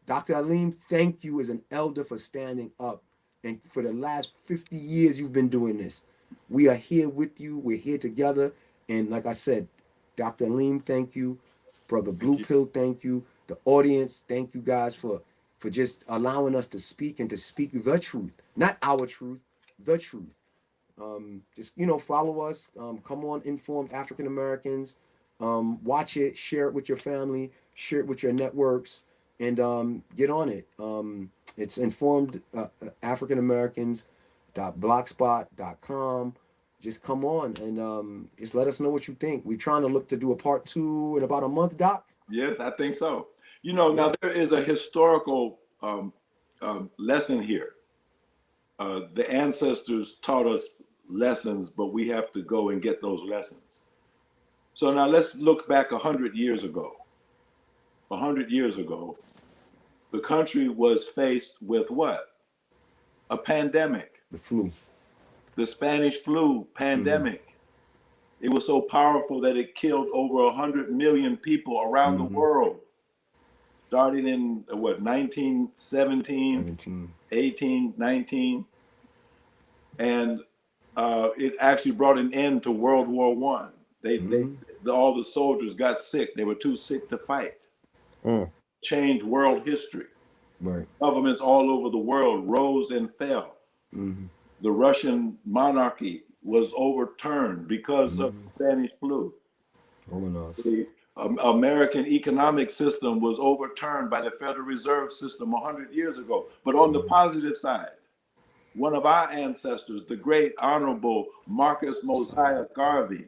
Dr. Alim, thank you as an elder for standing up. And for the last 50 years, you've been doing this. We are here with you. We're here together. And like I said, Dr. Alim, thank you. Brother Blue Pill, thank you. The audience, thank you guys for just allowing us to speak and to speak the truth. Not our truth, the truth. Just, follow us. Come on, Informed African Americans. Watch it, share it with your family, share it with your networks, and get on it. It's informed African Americans.blogspot.com. Just come on and just let us know what you think. We're trying to look to do a part 2 in about a month, Doc. Yes, I think so. Now there is a historical lesson here. The ancestors taught us lessons, but we have to go and get those lessons. So now let's look back 100 years ago. 100 years ago, the country was faced with what? A pandemic. The flu. The Spanish flu pandemic. It was so powerful that it killed over 100 million people around the world. starting in what, 1917, 17. 18, 19, and it actually brought an end to World War One. All the soldiers got sick. They were too sick to fight. Changed world history. Right. Governments all over the world rose and fell. The Russian monarchy was overturned because of the Spanish flu. The American economic system was overturned by the Federal Reserve System 100 years ago. But on the positive side, one of our ancestors, the great Honorable Marcus Mosiah Garvey,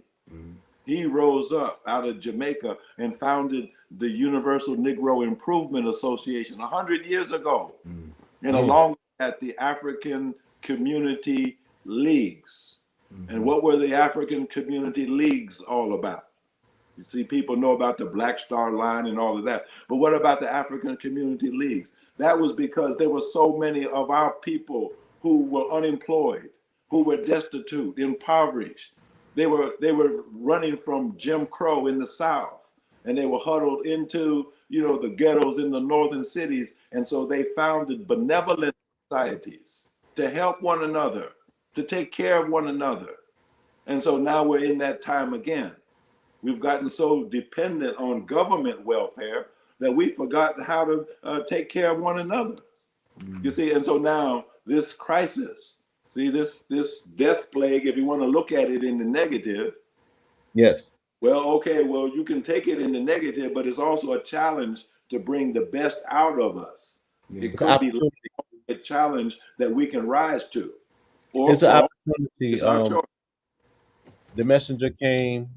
he rose up out of Jamaica and founded the Universal Negro Improvement Association 100 years ago. And along with that, the African Community Leagues. And what were the African Community Leagues all about? You see, people know about the Black Star Line and all of that. But what about the African Community Leagues? That was because there were so many of our people who were unemployed, who were destitute, impoverished. They were running from Jim Crow in the South, and they were huddled into, the ghettos in the northern cities. And so they founded benevolent societies to help one another, to take care of one another. And so now we're in that time again. We've gotten so dependent on government welfare that we forgot how to take care of one another. You see, and so now this crisis, see, this death plague, if you want to look at it in the negative. Yes. Well, okay, well, you can take it in the negative, but it's also a challenge to bring the best out of us. It could be a challenge that we can rise to. Or it's an opportunity. It's our choice. The messenger came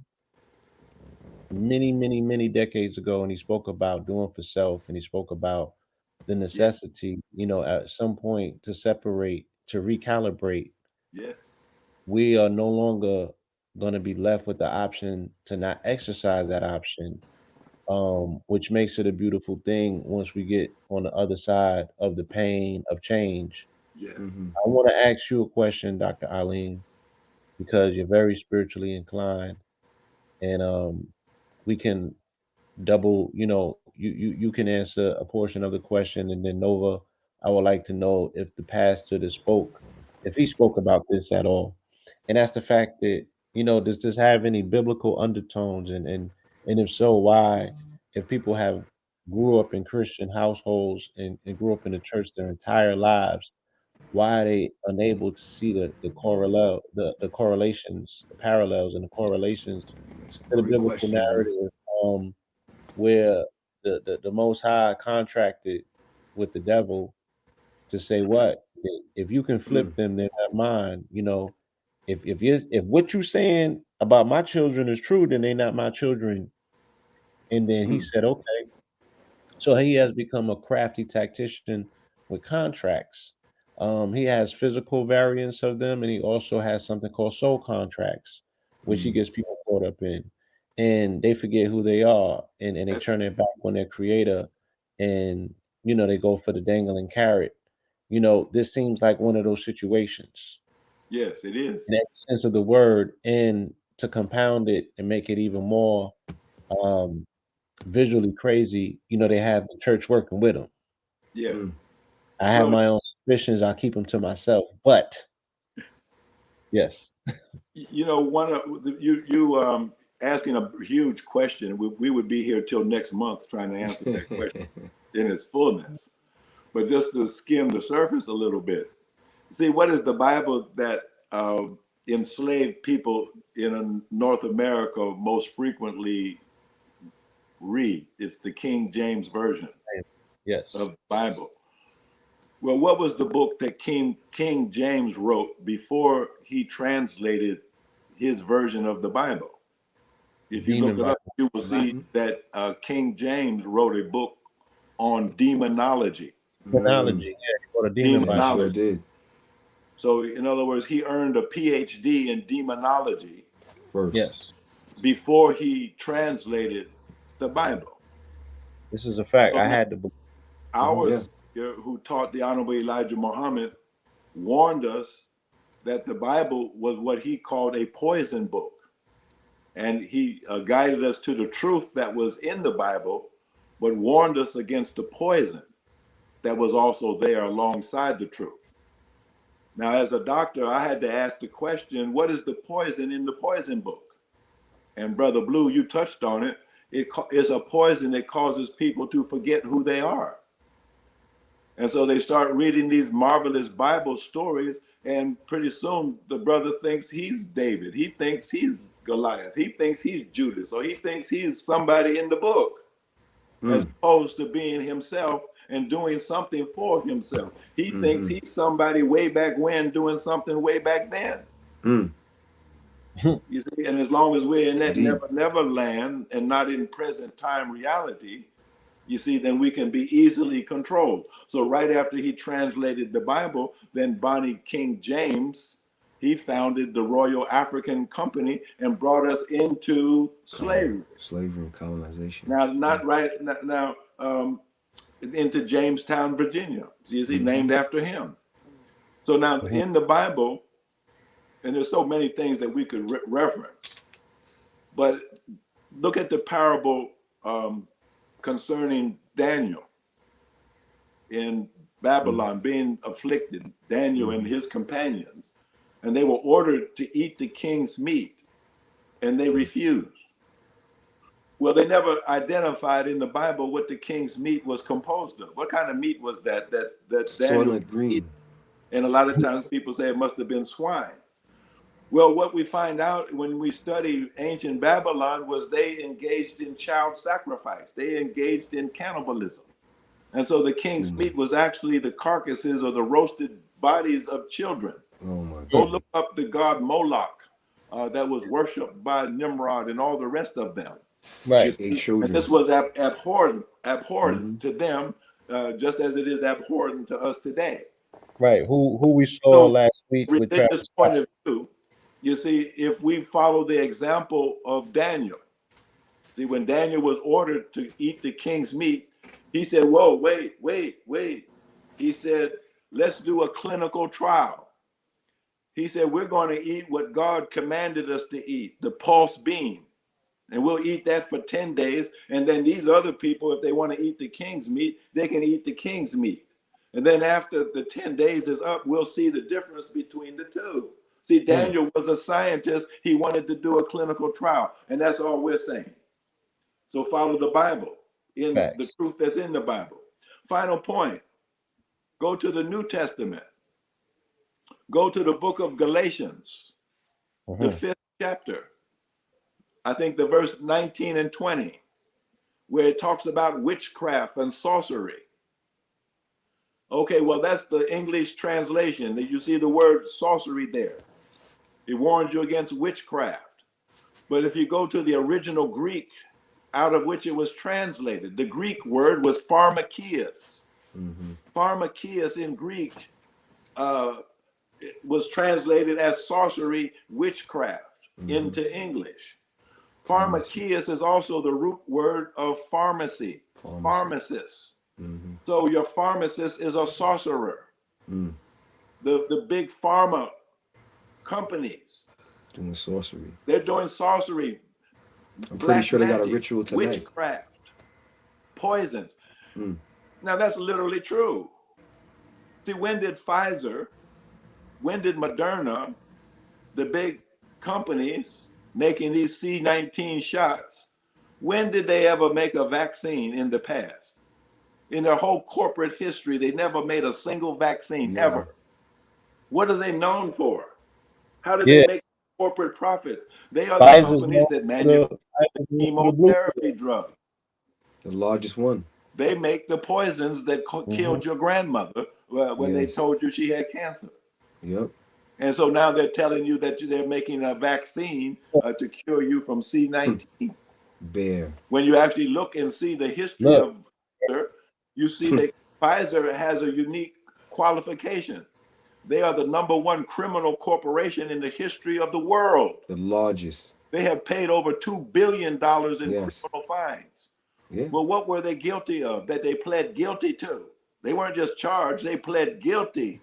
many decades ago, and he spoke about doing for self, and he spoke about the necessity, at some point to separate, to recalibrate. Yes. We are no longer going to be left with the option to not exercise that option, which makes it a beautiful thing once we get on the other side of the pain of change. Yeah. I want to ask you a question, Dr. Alim, because you're very spiritually inclined, and we can double, you can answer a portion of the question, and then Nova, I would like to know if the pastor that spoke, if he spoke about this at all. And that's the fact that, does this have any biblical undertones, and if so, why? If people have grew up in Christian households and grew up in the church their entire lives, why are they unable to see the correlations, the parallels and the correlations to the Great biblical question, man. narrative, where the Most High contracted with the devil to say what? If you can flip them, they're not mine. If what you're saying about my children is true, then they're not my children. And then he said, okay. So he has become a crafty tactician with contracts. He has physical variants of them, and he also has something called soul contracts, which he gets people caught up in. And they forget who they are, and they turn their back on their creator, and they go for the dangling carrot. This seems like one of those situations. Yes, it is. In every sense of the word, and to compound it and make it even more visually crazy, they have the church working with them. Yeah. I have my own suspicions. I'll keep them to myself, but yes. One of you asking a huge question. We would be here till next month trying to answer that question in its fullness. But just to skim the surface a little bit, see, what is the Bible that enslaved people in North America most frequently read? It's the King James Version of the Bible. Well, what was the book that King James wrote before he translated his version of the Bible? If you look it up, you will see that King James wrote a book on demonology. Demonology, or the demonology. Did. So, in other words, he earned a PhD in demonology first, before he translated the Bible. This is a fact. I had to. Ours, who taught the Honorable Elijah Muhammad, warned us that the Bible was what he called a poison book. And he guided us to the truth that was in the Bible, but warned us against the poison that was also there alongside the truth. Now, as a doctor, I had to ask the question, what is the poison in the poison book? And Brother Blue, you touched on it. It's a poison that causes people to forget who they are. And so they start reading these marvelous Bible stories, and pretty soon the brother thinks he's David. He thinks he's Goliath. He thinks he's Judas, or he thinks he's somebody in the book, as opposed to being himself and doing something for himself. He thinks he's somebody way back when doing something way back then. You see, and as long as we're in that never land and not in present time reality, you see, then we can be easily controlled. So right after he translated the Bible, then Bonnie King James, he founded the Royal African Company and brought us into slavery. Slavery and colonization. Now, not right now, into Jamestown, Virginia. So you see, named after him. So now in the Bible, and there's so many things that we could reference, but look at the parable concerning Daniel in Babylon being afflicted, Daniel and his companions, and they were ordered to eat the king's meat, and they refused. Well, they never identified in the Bible what the king's meat was composed of. What kind of meat was that Daniel green? And a lot of times people say it must have been swine. Well, what we find out when we study ancient Babylon was they engaged in child sacrifice. They engaged in cannibalism. And so the king's meat was actually the carcasses or the roasted bodies of children. Oh my God. Go look up the god Moloch that was worshipped by Nimrod and all the rest of them. Right. And this was abhorrent to them, just as it is abhorrent to us today. Right. Who we saw last week with religious point of view. You see, if we follow the example of Daniel, see, when Daniel was ordered to eat the king's meat, he said, whoa, wait. He said, let's do a clinical trial. He said, we're going to eat what God commanded us to eat, the pulse bean. And we'll eat that for 10 days. And then these other people, if they want to eat the king's meat, they can eat the king's meat. And then after the 10 days is up, we'll see the difference between the two. See, Daniel was a scientist. He wanted to do a clinical trial. And that's all we're saying. So follow the Bible in the truth that's in the Bible. Final point. Go to the New Testament. Go to the book of Galatians, the 5th chapter. I think the verse 19 and 20, where it talks about witchcraft and sorcery. Okay, well, that's the English translation. You see the word sorcery there. It warns you against witchcraft. But if you go to the original Greek out of which it was translated, the Greek word was pharmakias. Pharmakias in Greek was translated as sorcery, witchcraft into English. Pharmakias is also the root word of pharmacy, pharmacist. So your pharmacist is a sorcerer. The big pharma companies doing sorcery. They're doing sorcery. I'm pretty sure they got a ritual tonight. Witchcraft, poisons. Now that's literally true. See, when did Pfizer, when did Moderna, the big companies making these C-19 shots, when did they ever make a vaccine in the past? In their whole corporate history, they never made a single vaccine ever. What are they known for? How do they make corporate profits? They are the companies that manufacture chemotherapy drugs. The largest one. They make the poisons that killed your grandmother when they told you she had cancer. Yep. And so now they're telling you that they're making a vaccine to cure you from C-19. Bear. When you actually look and see the history of Pfizer, you see that Pfizer has a unique qualification. They are the #1 criminal corporation in the history of the world. The largest. They have paid over $2 billion in criminal fines. Well, what were they guilty of that they pled guilty to? They weren't just charged, they pled guilty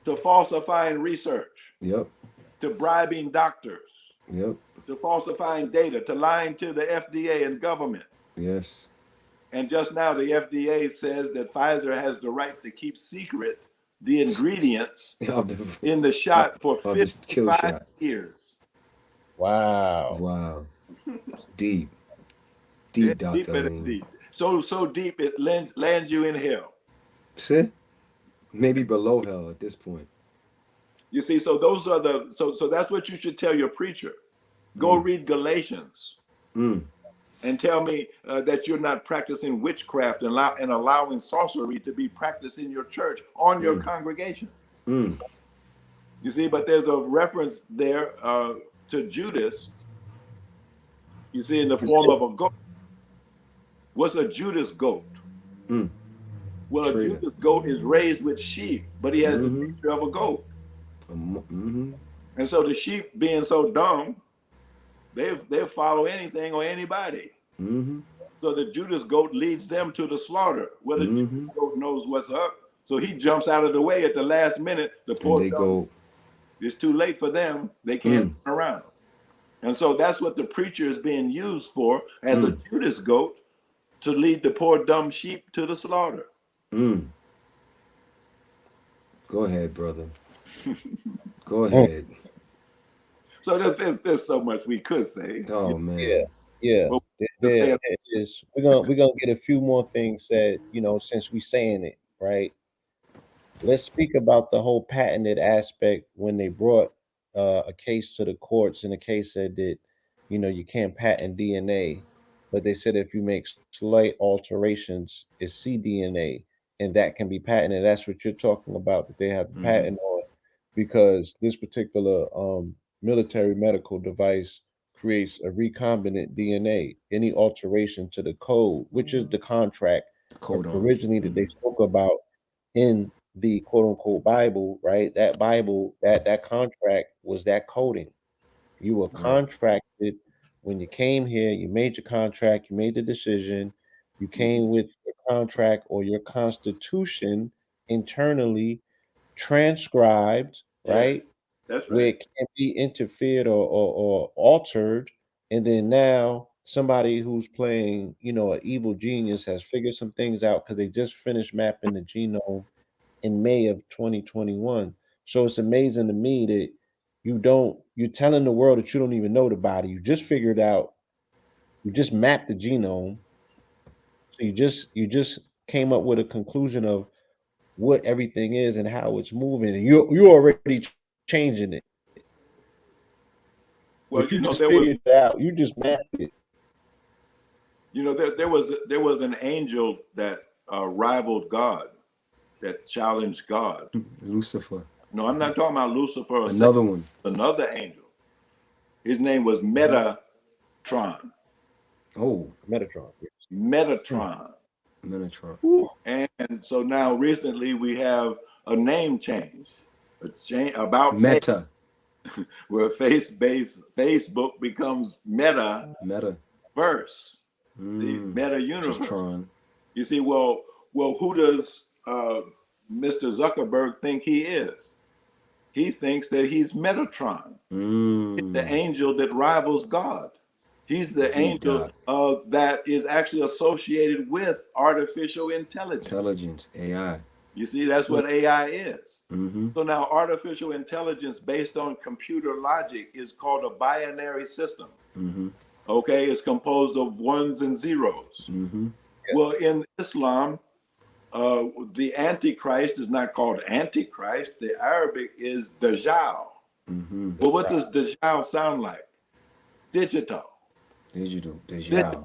to falsifying research, to bribing doctors, to falsifying data, to lying to the FDA and government. And just now, the FDA says that Pfizer has the right to keep secret the ingredients in the shot for of the kill 55 shot. years. Wow. Wow. Deep. Yeah, Deep, Dr. deep, Alim. deep. So deep it lands you in hell. See? Maybe below hell at this point. You see, so those are so that's what you should tell your preacher. Go read Galatians and tell me that you're not practicing witchcraft and allowing sorcery to be practiced in your church on your congregation. You see, but there's a reference there to Judas. You see, in the form of a goat. What's a Judas goat? Well, a Judas goat is raised with sheep, but he has the picture of a goat. And so the sheep, being so dumb, they'll follow anything or anybody. So the Judas goat leads them to the slaughter. Well, the Judas goat knows what's up, so he jumps out of the way at the last minute. The poor dumb, it's too late for them. They can't turn around. And so that's what the preacher is being used for, as a Judas goat, to lead the poor dumb sheep to the slaughter. Go ahead, brother. Go ahead. So there's so much we could say. Oh man. Yeah. There is. We're gonna get a few more things said, since we saying it, right? Let's speak about the whole patented aspect when they brought a case to the courts, and the case said that, you can't patent DNA, but they said if you make slight alterations, it's cDNA, and that can be patented. That's what you're talking about, that they have a patent on, because this particular military medical device creates a recombinant DNA. Any alteration to the code, which is the contract originally that they spoke about in the quote unquote Bible, right? That Bible, that contract was that coding. You were contracted when you came here, you made your contract, you made the decision, you came with your contract or your constitution internally transcribed, right? Yes, that's right. Where it can't be interfered or altered. And then now somebody who's playing, an evil genius has figured some things out because they just finished mapping the genome in May of 2021. So it's amazing to me that you're telling the world that you don't even know the body. You just figured out, you just mapped the genome. So you just came up with a conclusion of what everything is and how it's moving, and you're already changing it. Well, but you just figured it out. You just mapped it. There was an angel that rivaled God, that challenged God. Lucifer. No, I'm not talking about Lucifer. Another one. Another angel. His name was Metatron. Oh, Metatron. Metatron. Metatron. And so now recently we have a name change, about Meta, where Facebook becomes Metaverse. See, Meta Universe. You see, well, who does Mr. Zuckerberg think he is? He thinks that he's Metatron. He's the angel that rivals God. He's the angel that is actually associated with artificial intelligence. AI. You see, that's what AI is. So now artificial intelligence based on computer logic is called a binary system. Okay, it's composed of ones and zeros. Well, in Islam, the Antichrist is not called Antichrist. The Arabic is Dajjal. Well, what does Dajjal sound like? Digital. Dajjal.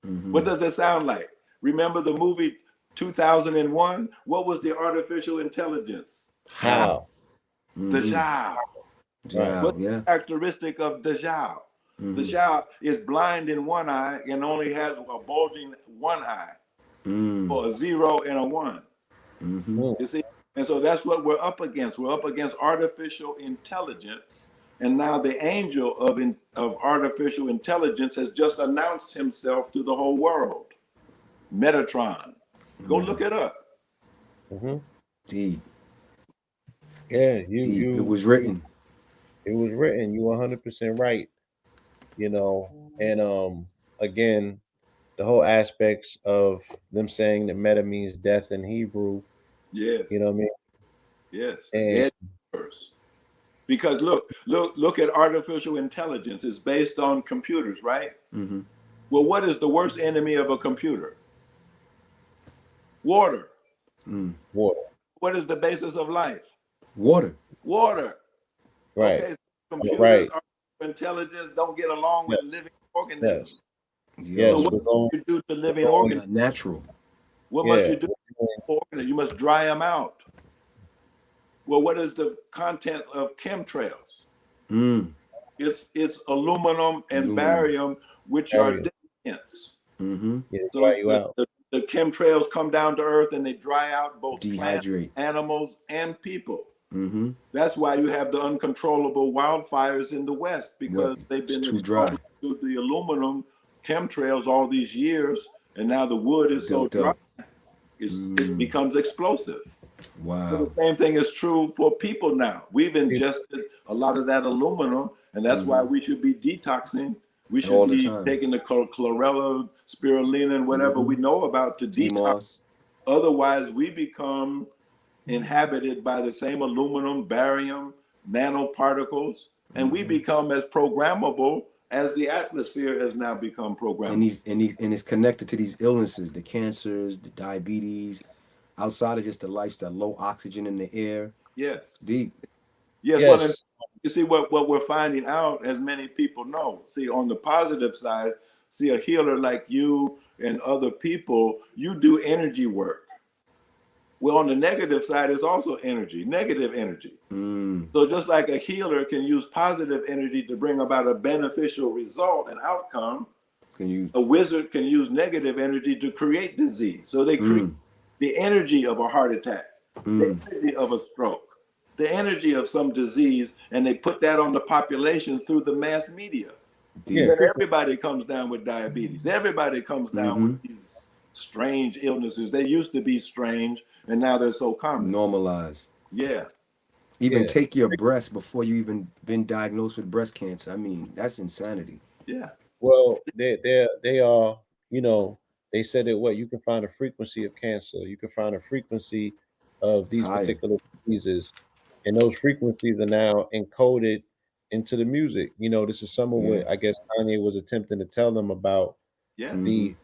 What does it sound like? Remember the movie 2001? What was the artificial intelligence? How? Dajjal. What's the characteristic of Dajjal? Dajjal is blind in one eye and only has a bulging one eye, or a 0 and a 1. You see? And so that's what we're up against. We're up against artificial intelligence. And now the angel of artificial intelligence has just announced himself to the whole world. Metatron. Go look it up. Deep. Yeah, It was written. It was written. You 100% right. And again, the whole aspects of them saying that meta means death in Hebrew. Yes. You know what I mean? Yes. And because look at artificial intelligence. It's based on computers, right? Mm-hmm. Well, what is the worst enemy of a computer? Water. water. What is the basis of life? Water. Water. Right. Okay, so computers, Right. artificial intelligence don't get along with Yes. living organisms. Yo, Yes. So what We're going, do you do to living we're going- organisms? not natural. What yeah. must you do for organisms? You must dry them out. Well, what is the content of chemtrails? Mm. It's aluminum and Aluminum. barium, which are Barium. detergents. Mm-hmm. Yeah, So dry you out. the chemtrails come down to earth and they dry out both plants, Dehydrate. animals, and people. Mm-hmm. That's why you have the uncontrollable wildfires in the West, because Yep. they've been It's too dry. exposed to the aluminum chemtrails all these years, and now the wood is so Built dry, up. it becomes explosive. So Wow. the same thing is true for people now. We've ingested a lot of that aluminum, and that's why we should be detoxing. We should All the be time. taking the chlorella, spirulina, and whatever we know about to detox. T-moss. Otherwise, we become inhabited by the same aluminum, barium, nanoparticles, and we become as programmable as the atmosphere has now become programmable. And it's connected to these illnesses, the cancers, the diabetes, outside of just the lifestyle, low oxygen in the air. Yes. Deep. Yes. Well, and Yes. you see what we're finding out, as many people know. See, on the positive side, see a healer like you and other people, you do energy work. Well, on the negative side, it's also energy, negative energy. Mm. So just like a healer can use positive energy to bring about a beneficial result and outcome, Can you? a wizard can use negative energy to create disease. So they create the energy of a heart attack, the energy of a stroke, the energy of some disease, and they put that on the population through the mass media. Yeah. Then everybody comes down with diabetes. Everybody comes down with these strange illnesses. They used to be strange, and now they're so common. Normalize. Yeah. Even Yeah. take your breast before you even been diagnosed with breast cancer. I mean, that's insanity. Yeah. Well, they are, you know, they said that what you can find a frequency of cancer, you can find a frequency of these Higher. particular diseases, and those frequencies are now encoded into the music. You know, this is some of what I guess Kanye was attempting to tell them about Yeah. the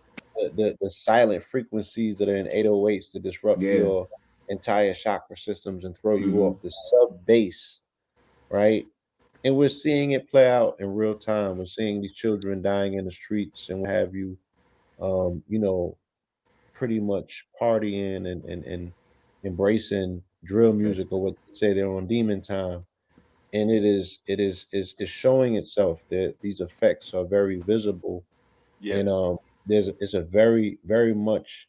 the silent frequencies that are in 808s to disrupt your entire chakra systems and throw you off the sub bass, right? And we're seeing it play out in real time. We're seeing these children dying in the streets and what have you, you know, pretty much partying and embracing drill music or what they say they're on demon time. And it is showing itself that these effects are very visible. Yes. And it's a very, very much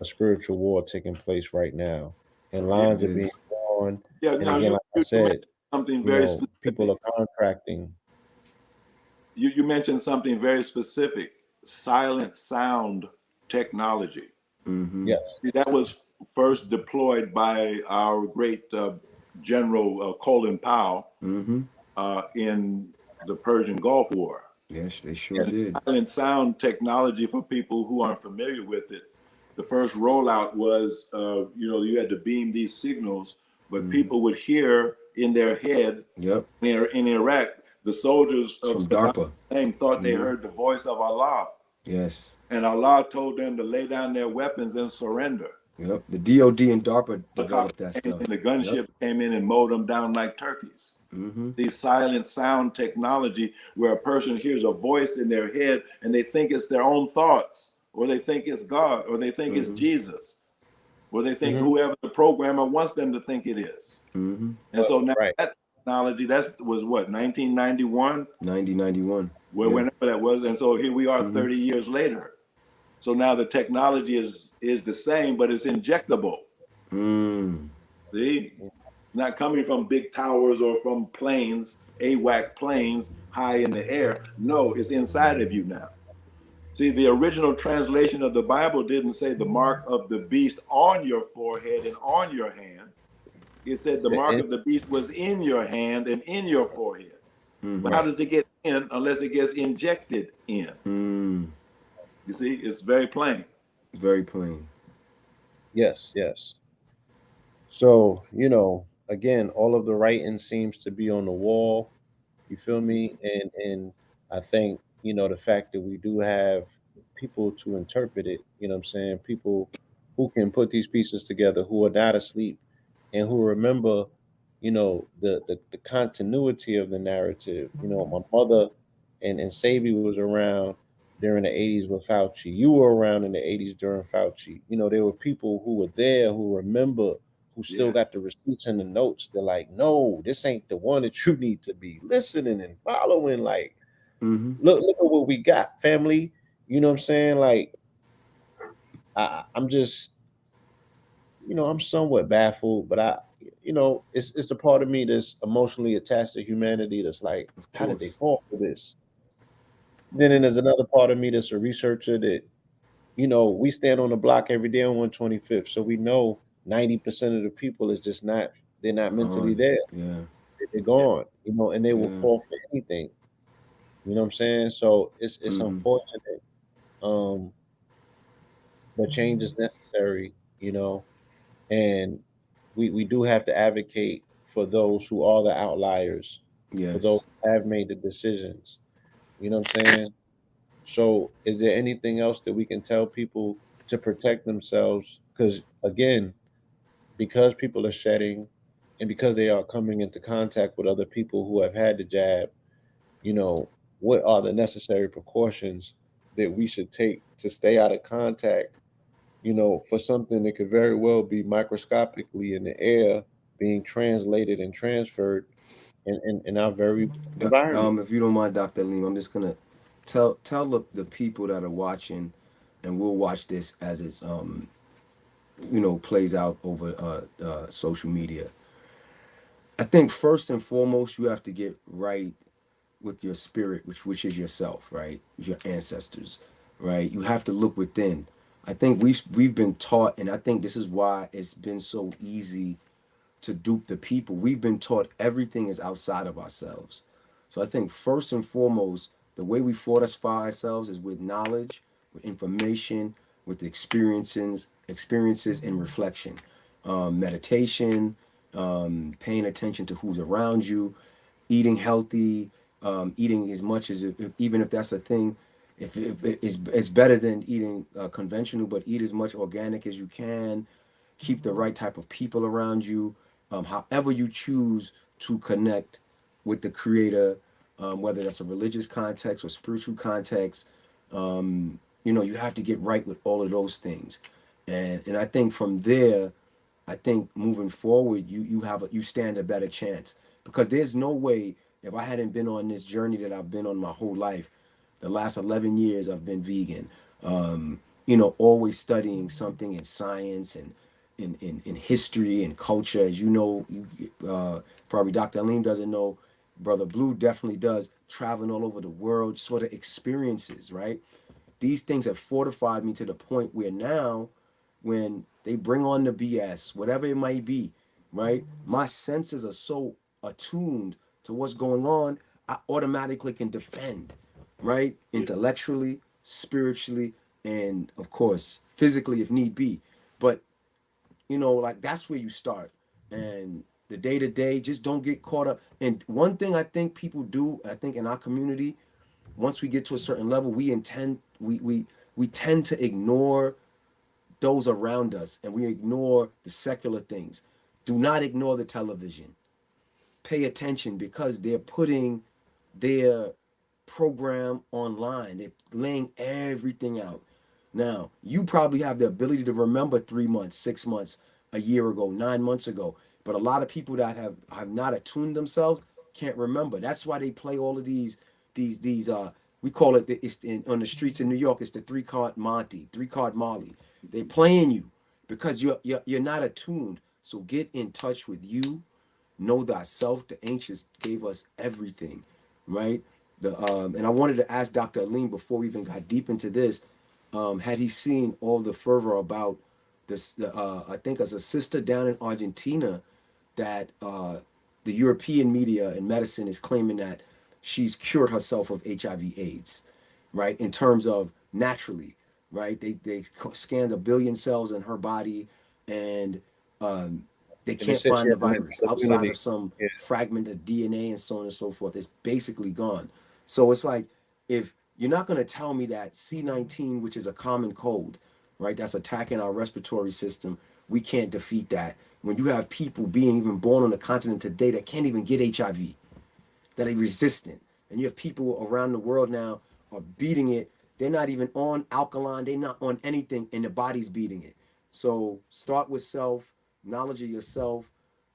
a spiritual war taking place right now. And lines are being drawn. Yeah. And Now again, like I you said, mentioned something very specific. people are contracting. You mentioned something very specific: silent sound technology. Yes. See, that was first deployed by our great General Colin Powell in the Persian Gulf War. Yes, they sure did. Silent sound technology, for people who aren't familiar with it, the first rollout was, you had to beam these signals, but people would hear in their head. Yep. In Iraq, the soldiers of From Saddam DARPA. Hussein thought they heard the voice of Allah, Yes. and Allah told them to lay down their weapons and surrender. Yep. The DOD and DARPA developed that stuff. And the gunship came in and mowed them down like turkeys. The silent sound technology, where a person hears a voice in their head and they think it's their own thoughts, or they think it's God, or they think it's Jesus, or they think whoever the programmer wants them to think it is. And so now that technology, that was what, 1991? 90-91. Whenever that was. And so here we are 30 years later. So now the technology is the same, but it's injectable. See? It's not coming from big towers or from planes, AWAC planes high in the air. No, it's inside of you now. See, the original translation of the Bible didn't say the mark of the beast on your forehead and on your hand. It said the mark of the beast was in your hand and in your forehead. But how does it get in unless it gets injected in? You see, it's very plain. Very plain. Yes, yes. So, again, all of the writing seems to be on the wall. You feel me? And I think, the fact that we do have people to interpret it, what I'm saying, people who can put these pieces together, who are not asleep and who remember, the continuity of the narrative. My mother and Sabi was around during the 80s with Fauci. You were around in the 80s during Fauci. There were people who were there who remember, who still Yeah. got the receipts and the notes. They're like, no, this ain't the one that you need to be listening and following. Like, Mm-hmm. look at what we got, family. You know what I'm saying? Like, I'm just, I'm somewhat baffled, but it's a part of me that's emotionally attached to humanity. That's like, Of how did they course. fall for this? Then there's another part of me that's a researcher that, we stand on the block every day on 125th, so we know 90% of the people is just not, they're not mentally Gone. there. Yeah. They're Yeah. gone, and they will Yeah. fall for anything. You know what I'm saying? So it's Mm-hmm. unfortunate, um, but change is necessary. And we do have to advocate for those who are the outliers, for those Yes. who have made the decisions. You know what I'm saying? So, is there anything else that we can tell people to protect themselves? Because again, because people are shedding, and because they are coming into contact with other people who have had the jab, you know, what are the necessary precautions that we should take to stay out of contact, for something that could very well be microscopically in the air being translated and transferred in our very environment. If you don't mind, Dr. Alim, I'm just gonna tell the people that are watching, and we'll watch this as it's plays out over social media. I think first and foremost you have to get right with your spirit, which is yourself, right? Your ancestors, right? You have to look within. I think we've been taught, and I think this is why it's been so easy to dupe the people. We've been taught everything is outside of ourselves. So I think first and foremost, the way we fortify ourselves is with knowledge, with information, with experiences and reflection, meditation, paying attention to who's around you, eating healthy, eating as much as even if that's a thing. If it's better than eating conventional, but eat as much organic as you can. Keep the right type of people around you. However you choose to connect with the Creator, whether that's a religious context or spiritual context, you have to get right with all of those things, and I think from there, I think moving forward, you stand a better chance because there's no way if I hadn't been on this journey that I've been on my whole life, the last 11 years I've been vegan, always studying something in science and in history and culture. As you know, probably Dr. Alim doesn't know, Brother Blue definitely does, traveling all over the world, sort of experiences, right? These things have fortified me to the point where now, when they bring on the BS, whatever it might be, right? My senses are so attuned to what's going on, I automatically can defend, right? Yeah. Intellectually, spiritually, and of course, physically if need be. But, like that's where you start. And the day to day, just don't get caught up. And one thing I think people do, I think in our community, once we get to a certain level, we tend to ignore those around us and we ignore the secular things. Do not ignore the television. Pay attention because they're putting their program online. They're laying everything out. Now, you probably have the ability to remember 3 months, 6 months, a year ago, 9 months ago. But a lot of people that have not attuned themselves can't remember. That's why they play all of these we call it on the streets in New York, it's the three-card Monty, three-card Molly. They playing you because you're not attuned. So get in touch with you. Know thyself. The ancients gave us everything, right? And I wanted to ask Dr. Alim before we even got deep into this, had he seen all the fervor about this? I think as a sister down in Argentina that the European media and medicine is claiming that she's cured herself of HIV/AIDS, right? In terms of naturally, right? They scanned 1 billion cells in her body, and they And they can't said she find the had mental virus outside immunity. of some Yeah. fragment of DNA and so on and so forth. It's basically gone. So it's like, if you're not going to tell me that C19, which is a common cold, right, that's attacking our respiratory system, we can't defeat that. When you have people being even born on the continent today that can't even get HIV, that are resistant, and you have people around the world now are beating it. They're not even on alkaline. They're not on anything, and the body's beating it. So start with self, knowledge of yourself,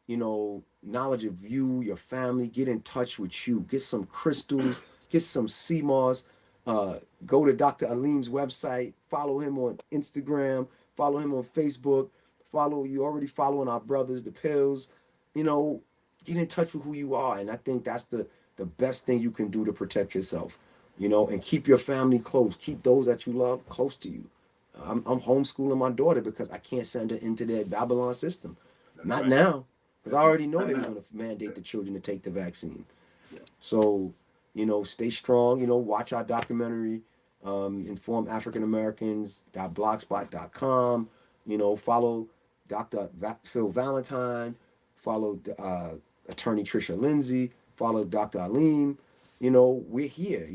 knowledge of you, your family. Get in touch with you. Get some crystals. Get some sea moss. Go to Dr. Alim's website. Follow him on Instagram. Follow him on Facebook. You already following our brothers, the pills. You know, get in touch with who you are, and I think that's the best thing you can do to protect yourself. And keep your family close. Keep those that you love close to you. I'm homeschooling my daughter because I can't send her into their Babylon system. That's Not right. now, because I already know Not they're now. going to mandate the children to take the vaccine. Yeah. So, stay strong. Watch our documentary, Inform African Americans.blogspot.com. Follow Dr. Phil Valentine. Follow Attorney Trisha Lindsay. Follow Dr. Alim. We're here.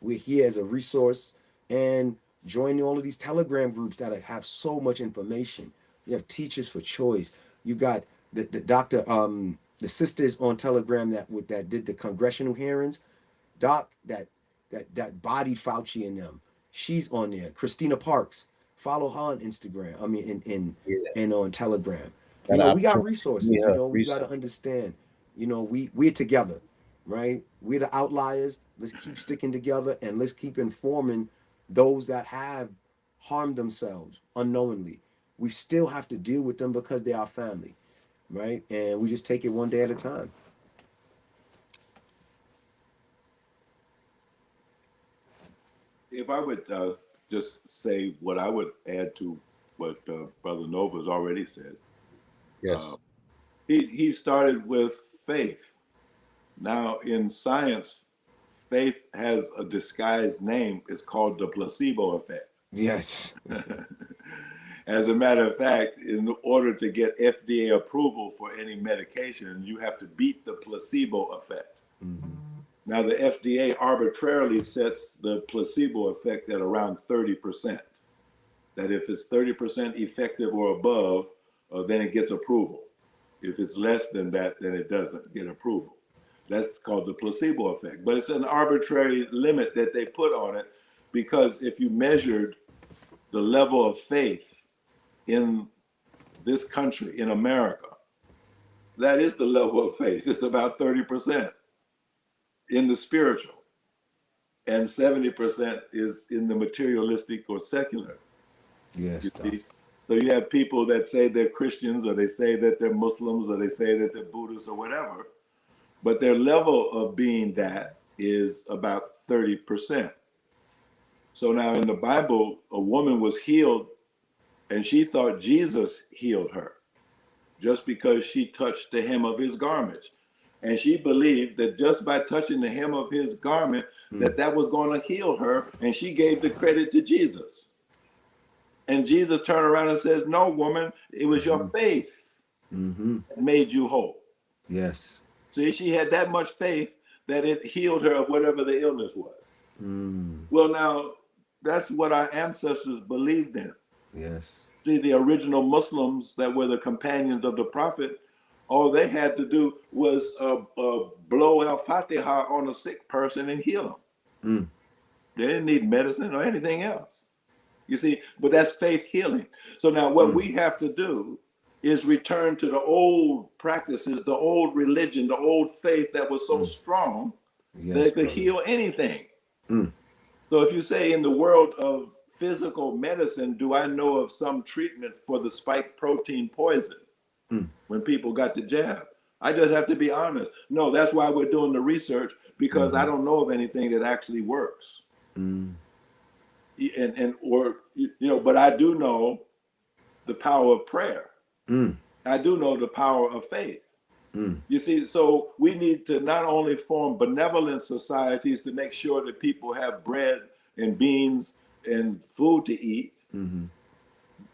We're here as a resource, and join all of these Telegram groups that have so much information. You have Teachers for Choice. You got the doctor, the sisters on Telegram that did the congressional hearings. Doc, that body Fauci and them. She's on there. Christina Parks. Follow her on Instagram. I mean, and on Telegram. Got an We got opportunity to resources. meet her We got to recently. understand. We're together, right? We're the outliers. Let's keep sticking together, and let's keep informing those that have harmed themselves unknowingly. We still have to deal with them because they're our family, right? And we just take it one day at a time. If I would just say what I would add to what Brother Nova's already said, Yes. he started with faith. Now, in science, faith has a disguised name. It's called the placebo effect. Yes. As a matter of fact, in order to get FDA approval for any medication, you have to beat the placebo effect. Mm-hmm. Now, the FDA arbitrarily sets the placebo effect at around 30%. That if it's 30% effective or above, then it gets approval. If it's less than that, then it doesn't get approval. That's called the placebo effect. But it's an arbitrary limit that they put on it, because if you measured the level of faith in this country, in America, that is the level of faith. It's about 30% in the spiritual, and 70% is in the materialistic or secular. Yes. You see? So you have people that say they're Christians, or they say that they're Muslims, or they say that they're Buddhists, or whatever, but their level of being that is about 30%. So now in the Bible, a woman was healed, and she thought Jesus healed her just because she touched the hem of his garment. And she believed that just by touching the hem of his garment, that was going to heal her, and she gave the credit to Jesus. And Jesus turned around and says, "No, woman, it was your faith that made you whole." Yes. See, she had that much faith that it healed her of whatever the illness was. Well, now, that's what our ancestors believed in. Yes. See, the original Muslims that were the companions of the Prophet, all they had to do was blow al-Fatiha on a sick person and heal them. They didn't need medicine or anything else. You see, but that's faith healing. So now what we have to do is return to the old practices, the old religion, the old faith that was so strong that it could heal anything. So if you say, in the world of physical medicine, do I know of some treatment for the spike protein poison when people got the jab? I just have to be honest. No, that's why we're doing the research, because I don't know of anything that actually works. But I do know the power of prayer. I do know the power of faith. You see, so we need to not only form benevolent societies to make sure that people have bread and beans and food to eat, Mm-hmm.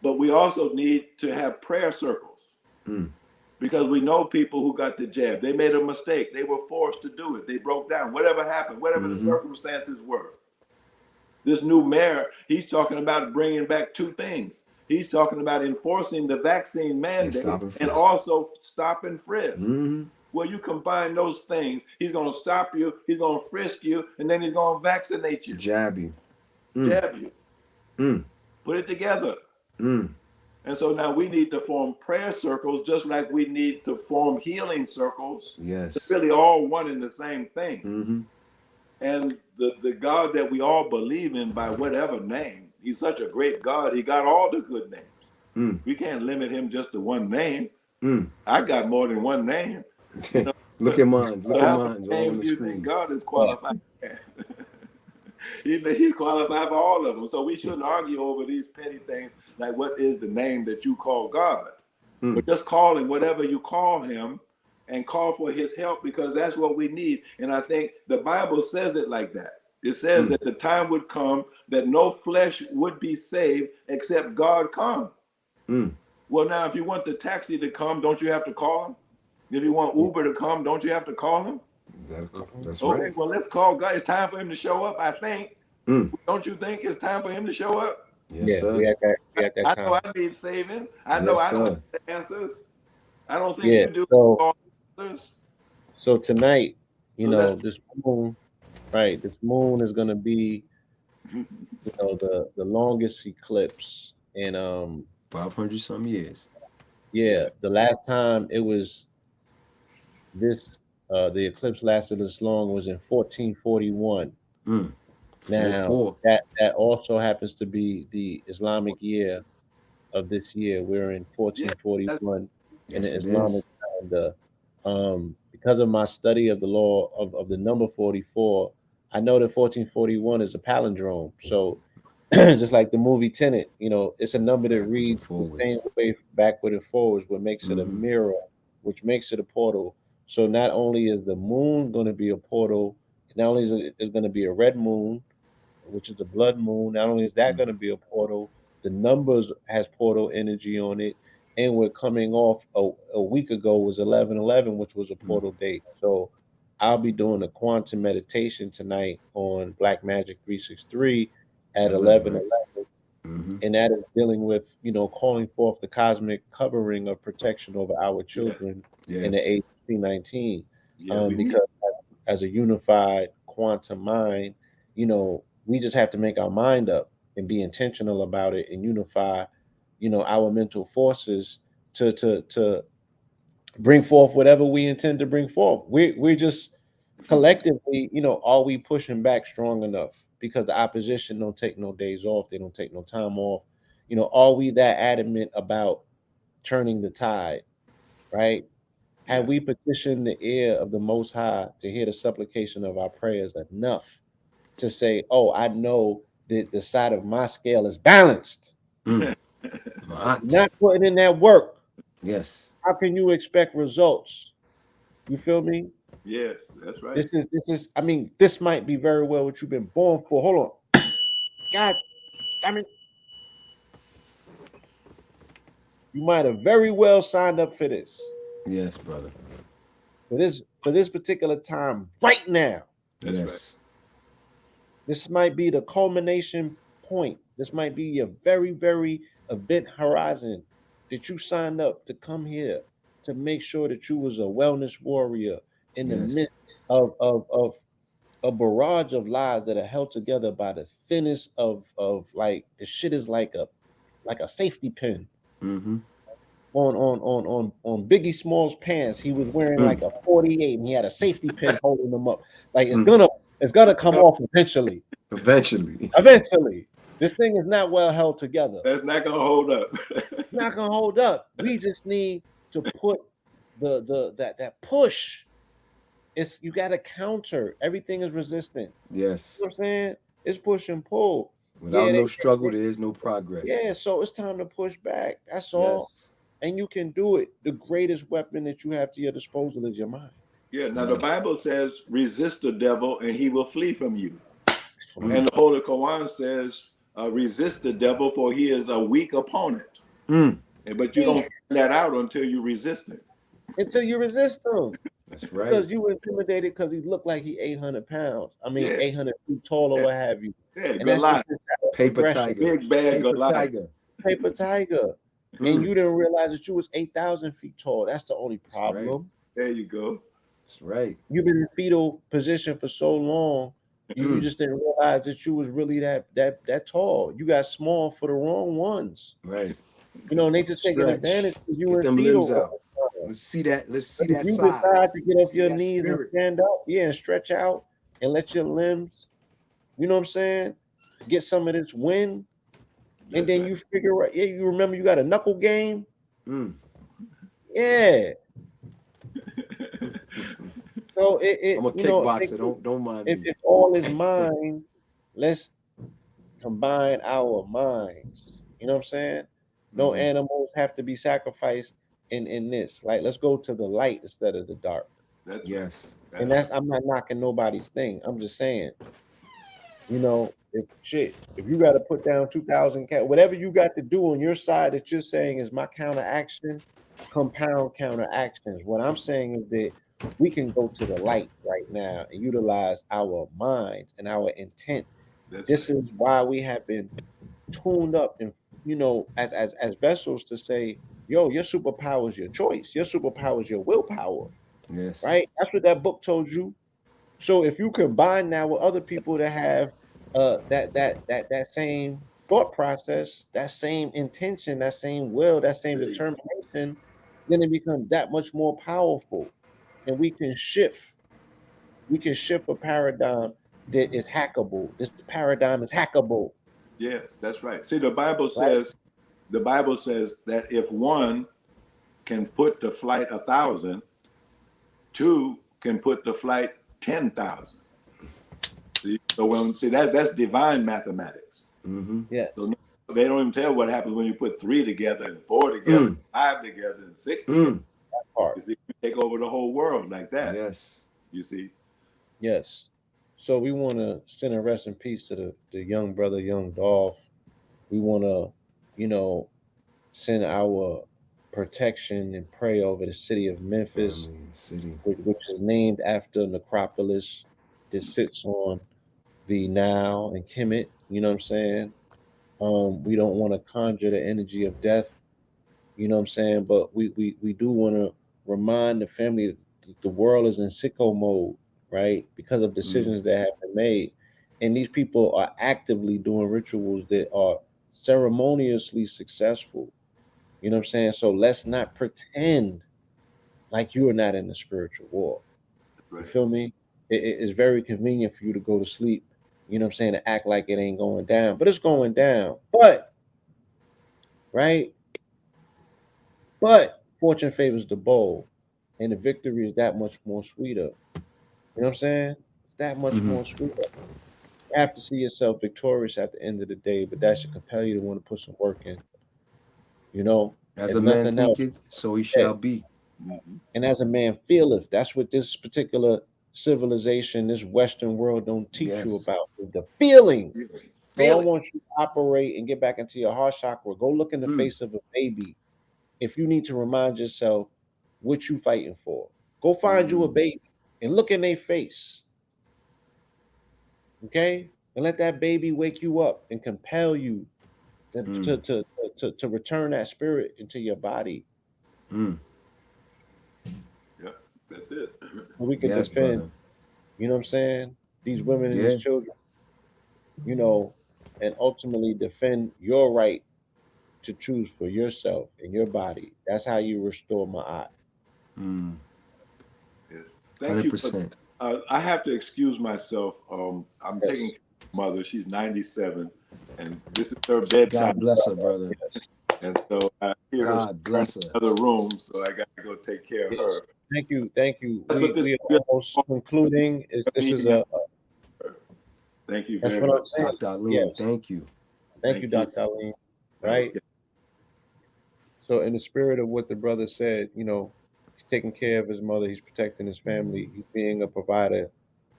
but we also need to have prayer circles. Mm. Because we know people who got the jab. They made a mistake. They were forced to do it. They broke down. Whatever happened, whatever the Mm-hmm. circumstances were. This new mayor, he's talking about bringing back two things. He's talking about enforcing the vaccine mandate and also stop and frisk. Mm-hmm. Well, you combine those things, he's going to stop you, he's going to frisk you, and then he's going to vaccinate you. Jab you. Jab you. Mm. Put it together. Mm. And so now we need to form prayer circles just like we need to form healing circles. Yes. It's really all one and the same thing. Mm-hmm. And the God that we all believe in by whatever name, he's such a great God. He got all the good names. Mm. We can't limit him just to one name. Mm. I got more than one name. You know? Look at mine. Look So at how mine. many All on names the do you screen. think God is qualified? He's qualified for all of them. So we shouldn't argue over these petty things like what is the name that you call God. Mm. But just call him whatever you call him and call for his help, because that's what we need. And I think the Bible says it like that. It says that the time would come that no flesh would be saved except God come. Mm. Well, now, if you want the taxi to come, don't you have to call him? If you want Uber to come, don't you have to call him? That's Okay, right. well, let's call God. It's time for him to show up, I think. Mm. Don't you think it's time for him to show up? Yes, Yeah, sir. we had that I time. know I need saving. I know Yes, I don't sir. have the answers. I don't think Yeah, you do so- all the answers. So tonight, you So know, let's- this moon, right? This moon is gonna be, you know, the longest eclipse. And 500 some years. yeah, the last time it was this the eclipse lasted this long was in 1441. Mm. Now 4-4. that also happens to be the Islamic year of this year. We're in 1441 in Yes, the it Islamic is. calendar. Because of my study of the law of the number 44, I know that 1441 is a palindrome. So just like the movie Tenet, you know, it's a number that Backwards and reads the forwards. same way backward and forwards, what makes it a Mhm. mirror, which makes it a portal. So not only is the moon going to be a portal, not only is it going to be a red moon, which is a blood moon. Not only is that going to be a portal, the numbers has portal energy on it, and we're coming off a week ago was 11/11, which was a portal date. So I'll be doing a quantum meditation tonight on Black Magic 363 at 11/11, Mm-hmm. and that is dealing with, you know, calling forth the cosmic covering of protection over our children in the Yes. age of C19, Yeah, we need- because as a unified quantum mind, you know, we just have to make our mind up and be intentional about it and unify, you know, our mental forces to bring forth whatever we intend to bring forth. We're just collectively, you know, are we pushing back strong enough? Because the opposition don't take no days off, they don't take no time off. You know, are we that adamant about turning the tide, right? Have we petitioned the ear of the Most High to hear the supplication of our prayers enough to say, oh, I know that the side of my scale is balanced? Mm. Not putting in that work. Yes. How can you expect results? You feel me? Yes, that's right. This is, I mean, this might be very well what you've been born for. Hold on. God damn it. You might have very well signed up for this. Yes, brother. For this particular time right now. That's Yes. This might be the culmination point. This might be your very, very event horizon that you signed up to come here to make sure that you was a wellness warrior in the Yes. midst of a barrage of lies that are held together by the thinnest of like the shit is like a safety pin. Mm-hmm. On Biggie Smalls pants, he was wearing like a 48 and he had a safety pin holding them up. Like it's gonna come off eventually. Eventually. This thing is not well held together. That's not gonna hold up. Not gonna hold up. We just need to put that push. It's you gotta counter. Everything is resistant. Yes. You know what I'm saying? It's push and pull. Without no struggle, there is no progress. Yeah, so it's time to push back. That's all. Yes. And you can do it. The greatest weapon that you have to your disposal is your mind. Yeah, now the Bible says, resist the devil and he will flee from you. Mm. And the Holy Quran says, resist the devil, for he is a weak opponent. But you don't find that out until you resist him. Until you resist him. That's right. Because you were intimidated because he looked like he 800 pounds. I mean, Yeah. 800 feet tall or Yeah. what have you. Yeah, And that's Goliath. just Paper progression. tiger. Big bad Paper Goliath. tiger. Paper tiger. And you didn't realize that you was 8,000 feet tall. That's the only problem. right. There you go. That's right. You've been in fetal position for so long, you just didn't realize that you was really that tall. You got small for the wrong ones. Right. You know, and they just taking Stretch. advantage because you Get were them fetal. limbs out. Let's see that. Let's see that If you size. decide to get off See your that knees spirit. and stand up, and stretch out and let your limbs, you know what I'm saying, get some of this wind, and then you figure out, you remember you got a knuckle game. Yeah. So I'm a kickboxer. Don't mind me. If all is mine, let's combine our minds. You know what I'm saying? No animals have to be sacrificed in this. Like, let's go to the light instead of the dark. Yes. And I'm not knocking nobody's thing. I'm just saying, you know, if you got to put down 2,000 whatever you got to do on your side that you're saying is my counteraction, compound counteractions. What I'm saying is that we can go to the light right now and utilize our minds and our intent. This is why we have been tuned up and, you know, as vessels to say, yo, your superpower is your choice. Your superpower is your willpower. Yes. Right? That's what that book told you. So if you combine now with other people that have that same thought process, that same intention, that same will, that same determination, then it becomes that much more powerful. And we can shift a paradigm that is hackable. This paradigm is hackable. Yes, that's right. See, the Bible says that if one can put to flight 1,000, two can put to flight 10,000. So that's divine mathematics. Yes. So they don't even tell what happens when you put 3 together and 4 together, and 5 together and 6 together. You see, you take over the whole world like that. Yes. You see. Yes. So we want to send a rest in peace to the young brother, young Dolph. We want to, you know, send our protection and pray over the city of Memphis, which is named after a necropolis that sits on the Nile and Kemet. You know what I'm saying? We don't want to conjure the energy of death. You know what I'm saying? But we do want to remind the family that the world is in sicko mode, right? Because of decisions that have been made. And these people are actively doing rituals that are ceremoniously successful. You know what I'm saying? So let's not pretend like you are not in the spiritual war. You feel me? It's very convenient for you to go to sleep, you know what I'm saying, to act like it ain't going down. But it's going down. But, right? But fortune favors the bold. And the victory is that much more sweeter. You know what I'm saying? It's that much more sweeter. You have to see yourself victorious at the end of the day, but that should compel you to want to put some work in. You know? As a man thinketh, so he shall be. And as a man feeleth. That's what this particular civilization, this Western world don't teach you about. The feeling. So I want you to operate and get back into your heart chakra. Go look in the face of a baby. If you need to remind yourself what you fighting for, go find you a baby and look in their face. Okay? And let that baby wake you up and compel you to return that spirit into your body. Yeah, that's it. We can defend, brother. You know what I'm saying? These women and these children, you know, and ultimately defend your right to choose for yourself and your body. That's how you restore my eye. Yes. Thank 100%. You. I have to excuse myself. I'm taking care of my mother. She's 97, and this is her bedtime. God bless her, brother. And so I hear her in another room, so I got to go take care of her. Thank you. We are almost concluding. This is a. Thank you very much. What I'm saying. Dr. Alim, thank you. Thank you, Dr. Alim. Right? Okay. So in the spirit of what the brother said, you know, he's taking care of his mother, he's protecting his family, he's being a provider.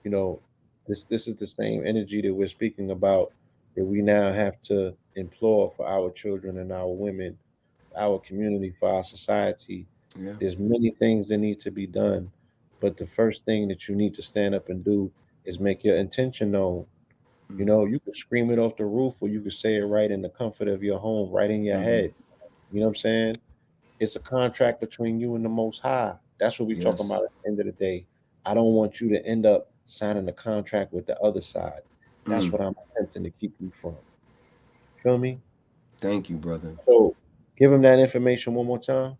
You know, this is the same energy that we're speaking about that we now have to implore for our children and our women, our community, for our society. Yeah. There's many things that need to be done, but the first thing that you need to stand up and do is make your intention known. You Mm-hmm. know, you could scream it off the roof, or you could say it right in the comfort of your home, right in your Mm-hmm. head. You know what I'm saying? It's a contract between you and the Most High. That's what we talking Yes. about at the end of the day. I don't want you to end up signing a contract with the other side. That's Mm. what I'm attempting to keep you from. Feel me? Thank you, brother. So give him that information one more time.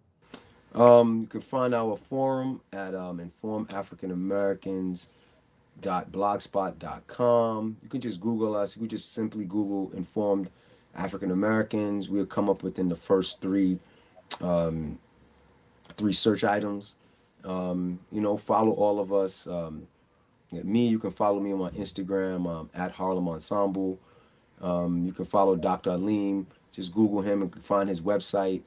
You can find our forum at informedafricanamericans.blogspot.com. You can just Google us. You can just simply Google Informed African Americans. We'll come up within the first um, three search items. Follow all of us. Me, you can follow me on my Instagram at Harlem Ensemble. You can follow Dr. Alim. Just Google him and find his website.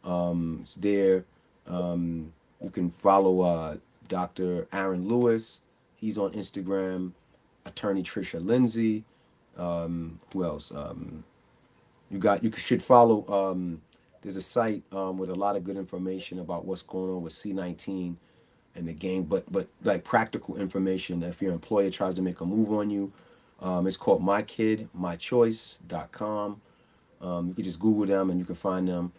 It's there. You can follow Dr. Aaron Lewis. He's on Instagram. Attorney Trisha Lindsay. Who else? You should follow. There's a site with a lot of good information about what's going on with C19 and the game, but like practical information. If your employer tries to make a move on you, it's called mykidmychoice.com. You can just Google them and you can find them.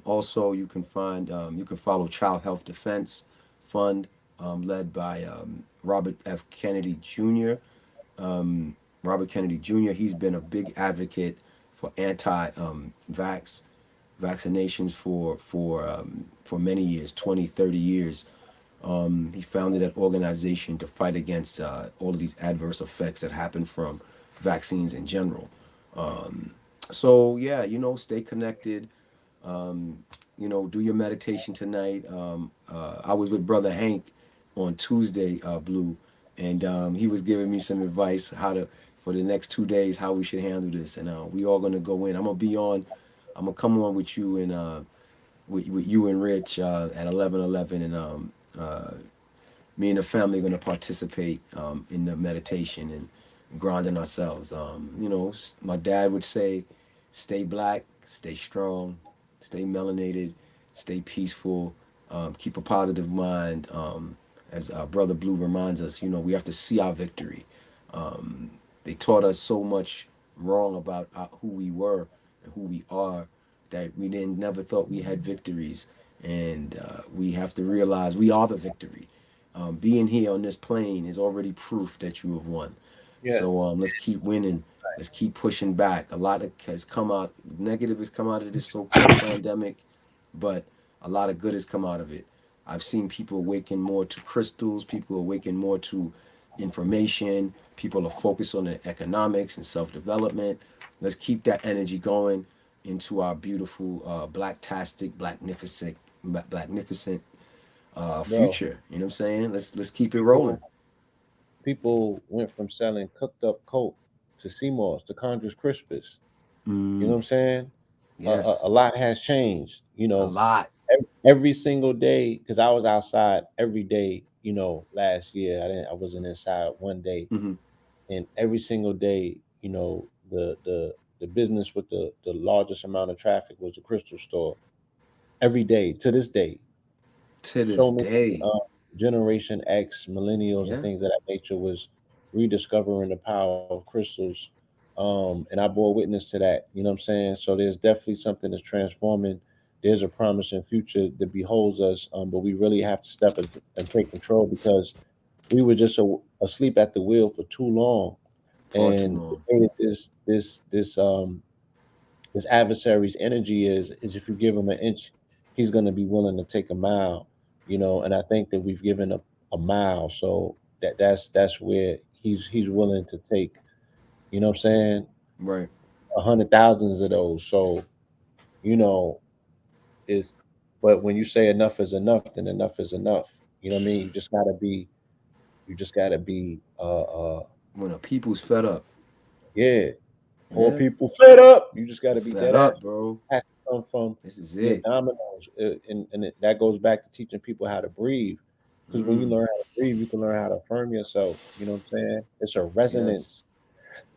Also, you can follow Child Health Defense Fund, led by Robert F. Kennedy Jr. Robert Kennedy Jr. He's been a big advocate for anti-vax vaccinations for many years, 20, 30 years. He founded that organization to fight against all of these adverse effects that happen from vaccines in general. So yeah, stay connected. Do your meditation tonight. I was with Brother Hank on Tuesday, Blue, and he was giving me some advice how to for the next 2 days how we should handle this, and we all gonna go in. I'm gonna come on with you and with you and Rich at 11:11, and me and the family are going to participate in the meditation and grounding ourselves. My dad would say, stay black, stay strong, stay melanated, stay peaceful, keep a positive mind. As Brother Blue reminds us, we have to see our victory. They taught us so much wrong about who we were and who we are that we didn't never thought we had victories, and we have to realize we are the victory. Being here on this plane is already proof that you have won. Yeah. So let's keep winning. Let's keep pushing back. A lot has come out. Negative has come out of this so-called pandemic, but a lot of good has come out of it. I've seen people awaken more to crystals. People awaken more to information. People are focused on the economics and self-development. Let's keep that energy going into our beautiful, blacktastic, blacknificent Bro, future. You know what I'm saying? Let's keep it rolling. people went from selling cooked up coke to CMOS to Conjures Crispus. You know Mm, what I'm saying? A yes, lot has changed. a lot. Every single day, because I was outside every day. Last year I wasn't inside one day, Hmm. and every single day, the business with the largest amount of traffic was the crystal store. Every day to this day, To this so many day. Generation X, millennials, and Yeah. things of that nature was rediscovering the power of crystals. And I bore witness to that. You know what I'm saying? So there's definitely something that's transforming. There's a promising future that beholds us, but we really have to step and take control because we were just asleep at the wheel for too long. Far too And the long. way that this adversary's energy is if you give him an inch, he's going to be willing to take a mile. And I think that we've given a mile, so that's where he's willing to take. You know what I'm saying? Right. A hundred thousands of those. So you know is, but when you say enough is enough, then enough is enough. You know what I mean? You just gotta be When the people's fed up. yeah. Poor Yeah. people fed up. You just gotta be Fed dead ass. up, bro. Has to come from This is your it. dominoes, that goes back to teaching people how to breathe. Because when you Mm. learn how to breathe, you can learn how to affirm yourself. You know what I'm saying? It's a Yes. resonance.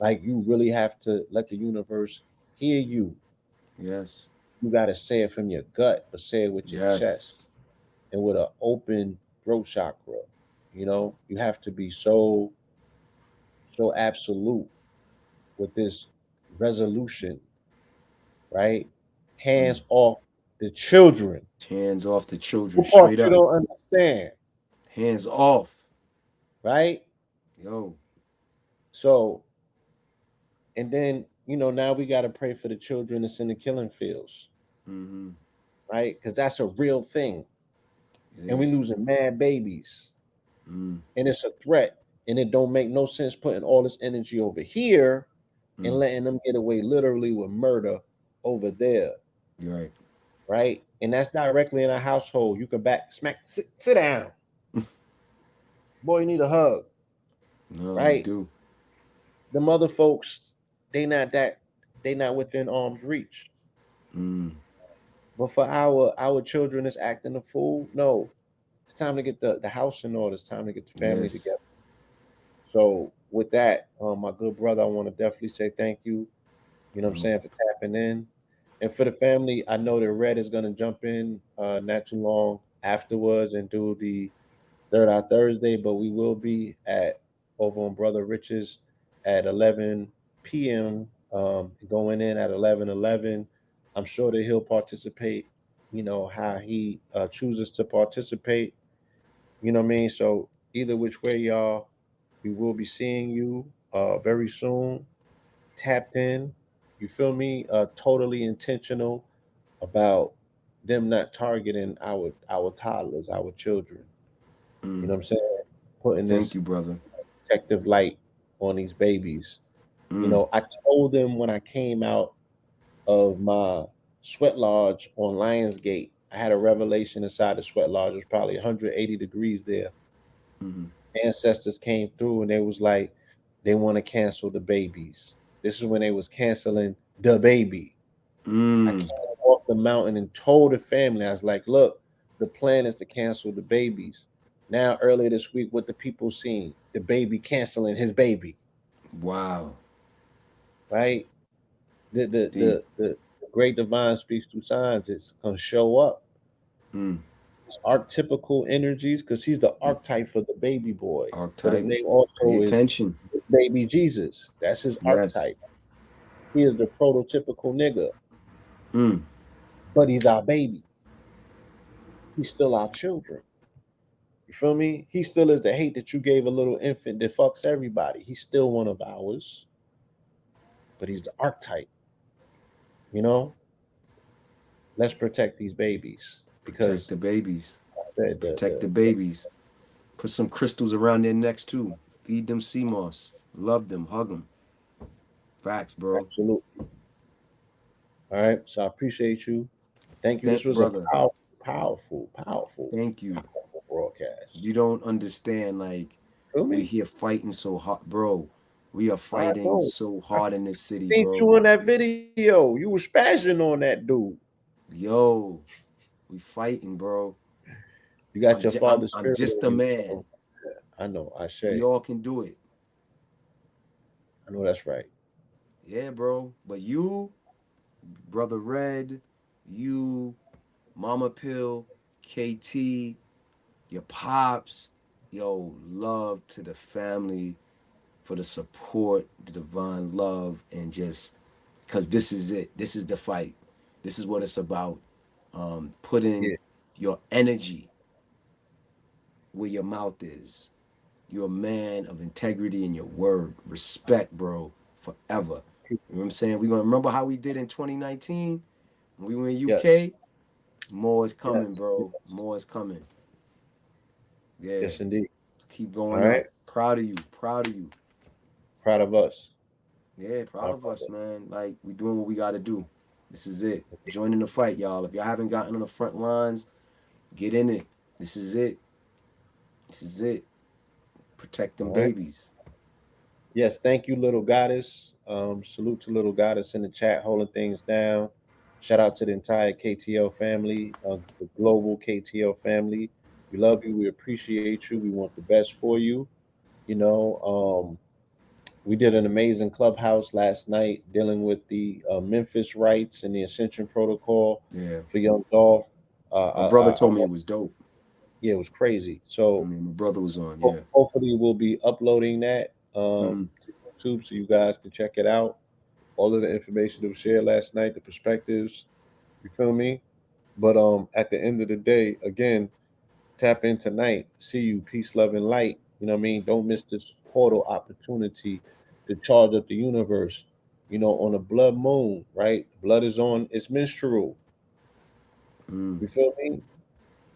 Like you really have to let the universe hear you. Yes. You got to say it from your gut, but say it with your chest Yes. and with an open throat chakra. You know, you have to be so absolute with this resolution, right? Mm. Hands off the children. Hands off the children, What part straight you up. don't understand, Hands off. right? Yo. So, and then now we got to pray for the children that's in the killing fields, Mm-hmm. right? Because that's a real thing, It and we is. losing mad babies, Mm. and it's a threat, and it don't make no sense putting all this energy over here and Mm. letting them get away literally with murder over there, You're right. right? And that's directly in a household. You can back smack, sit down, boy. You need a hug, No, you right? do. The mother folks, they not within arm's reach. Mm. But for our children that's acting a fool, no, it's time to get the house in order. It's time to get the family Yes. together. So with that, my good brother, I want to definitely say thank you. You know what I'm Mm. saying, for tapping in. And for the family, I know that Red is gonna jump in not too long afterwards and do the Third Eye Thursday, but we will be at over on Brother Rich's at 11 p.m. Going in at 11:11. I'm sure that he'll participate. How he chooses to participate. You know what I mean? So either which way, y'all, we will be seeing you very soon. Tapped in. You feel me? Totally intentional about them not targeting our toddlers, our children. You Mm. know what I'm saying? Putting Thank this you, brother. protective light on these babies. Mm. I told them when I came out of my sweat lodge on Lionsgate, I had a revelation inside the sweat lodge. It was probably 180 degrees there. Mm-hmm. Ancestors came through and they was like, they want to cancel the babies. This is when they was canceling the baby. I Mm. came off the mountain and told the family, I was like, look, the plan is to cancel the babies. Now, earlier this week, what the people seen, the baby canceling his baby, Wow. right? The the Deep. the the, the great divine speaks through signs. It's gonna show up. Mm. It's archetypical energies because he's the archetype for the baby boy. But his Archetype. name Pay also is attention. baby Jesus. That's his Yes. archetype. He is the prototypical nigga, Mm. but he's our baby. He's still our children. You feel me? He still is the hate that you gave a little infant that fucks everybody. He's still one of ours, but he's the archetype. You know, let's protect these babies Protect because the babies. Protect the the babies. Put some crystals around their necks too. Feed them sea moss. Love them. Hug them. Facts, bro. absolutely. All right. So I appreciate you. Thank you. This Thank was a brother. Thank you. powerful broadcast. You don't understand. Like Feel we me? here fighting so hard, bro. We are I fighting know. so I hard in this city, seen you bro. on that video. You was spazzing on that dude. Yo, we fighting, bro. You got your father's I'm spirit just on a you. man. So I know. I We say. all can do it. I know that's right. Yeah, bro. But you, brother Red, you, Mama Pill, KT, your pops, yo, love to the family for the support, the divine love, and just because this is it. This is the fight. This is what it's about. Putting Yeah. your energy where your mouth is. You're a man of integrity in your word. Respect, bro, forever. You know what I'm saying? We're gonna remember how we did in 2019 when we were in Yes. UK. More is Yes. coming, bro. More is coming. Yeah. Yes, indeed. Keep All going right. up. Proud of you. Proud of you. Proud of us. Yeah, My proud of us, brother. man. Like we doing what we gotta do. This is it. Join in the fight, y'all. If y'all haven't gotten on the front lines, get in it. This is it. This is it. Protect them All right. babies. Yes, thank you, little goddess. Salute to little goddess in the chat, holding things down. Shout out to the entire KTL family, the global KTL family. We love you. We appreciate you. We want the best for you. You know, We did an amazing clubhouse last night dealing with the Memphis rights and the Ascension Protocol Yeah. for Young Dolph. My brother told me it was dope. Yeah, it was crazy. I So mean, my brother was on. Yeah. hopefully we'll be uploading that Mhm. to YouTube so you guys can check it out. All of the information that was shared last night, the perspectives, you feel me? But at the end of the day, again, tap in tonight. See you, peace, love, and light. You know what I mean? Don't miss this portal opportunity to charge up the universe. You know, on a blood moon, right? Blood is on, it's menstrual. Mm. You feel me?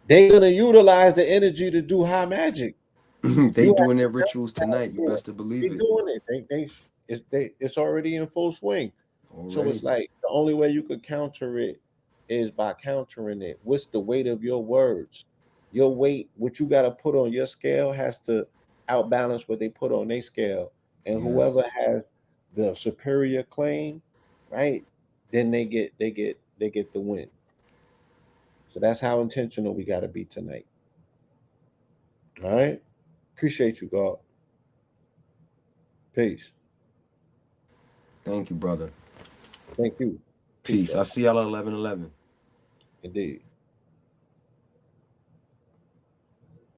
They're gonna utilize the energy to do high magic. They You doing their have rituals tonight. You best to believe they it. doing it. It's already in full swing. So Already. it's like the only way you could counter it is by countering it. What's the weight of your words? Your weight, what you got to put on your scale, has to outbalance what they put on their scale. And whoever Yes. has the superior claim, right? Then they get the win. So that's how intentional we got to be tonight. All right. Appreciate you, God. Peace. Thank you, brother. Thank you. Peace, Peace. I brother. see y'all at 11:11. Indeed.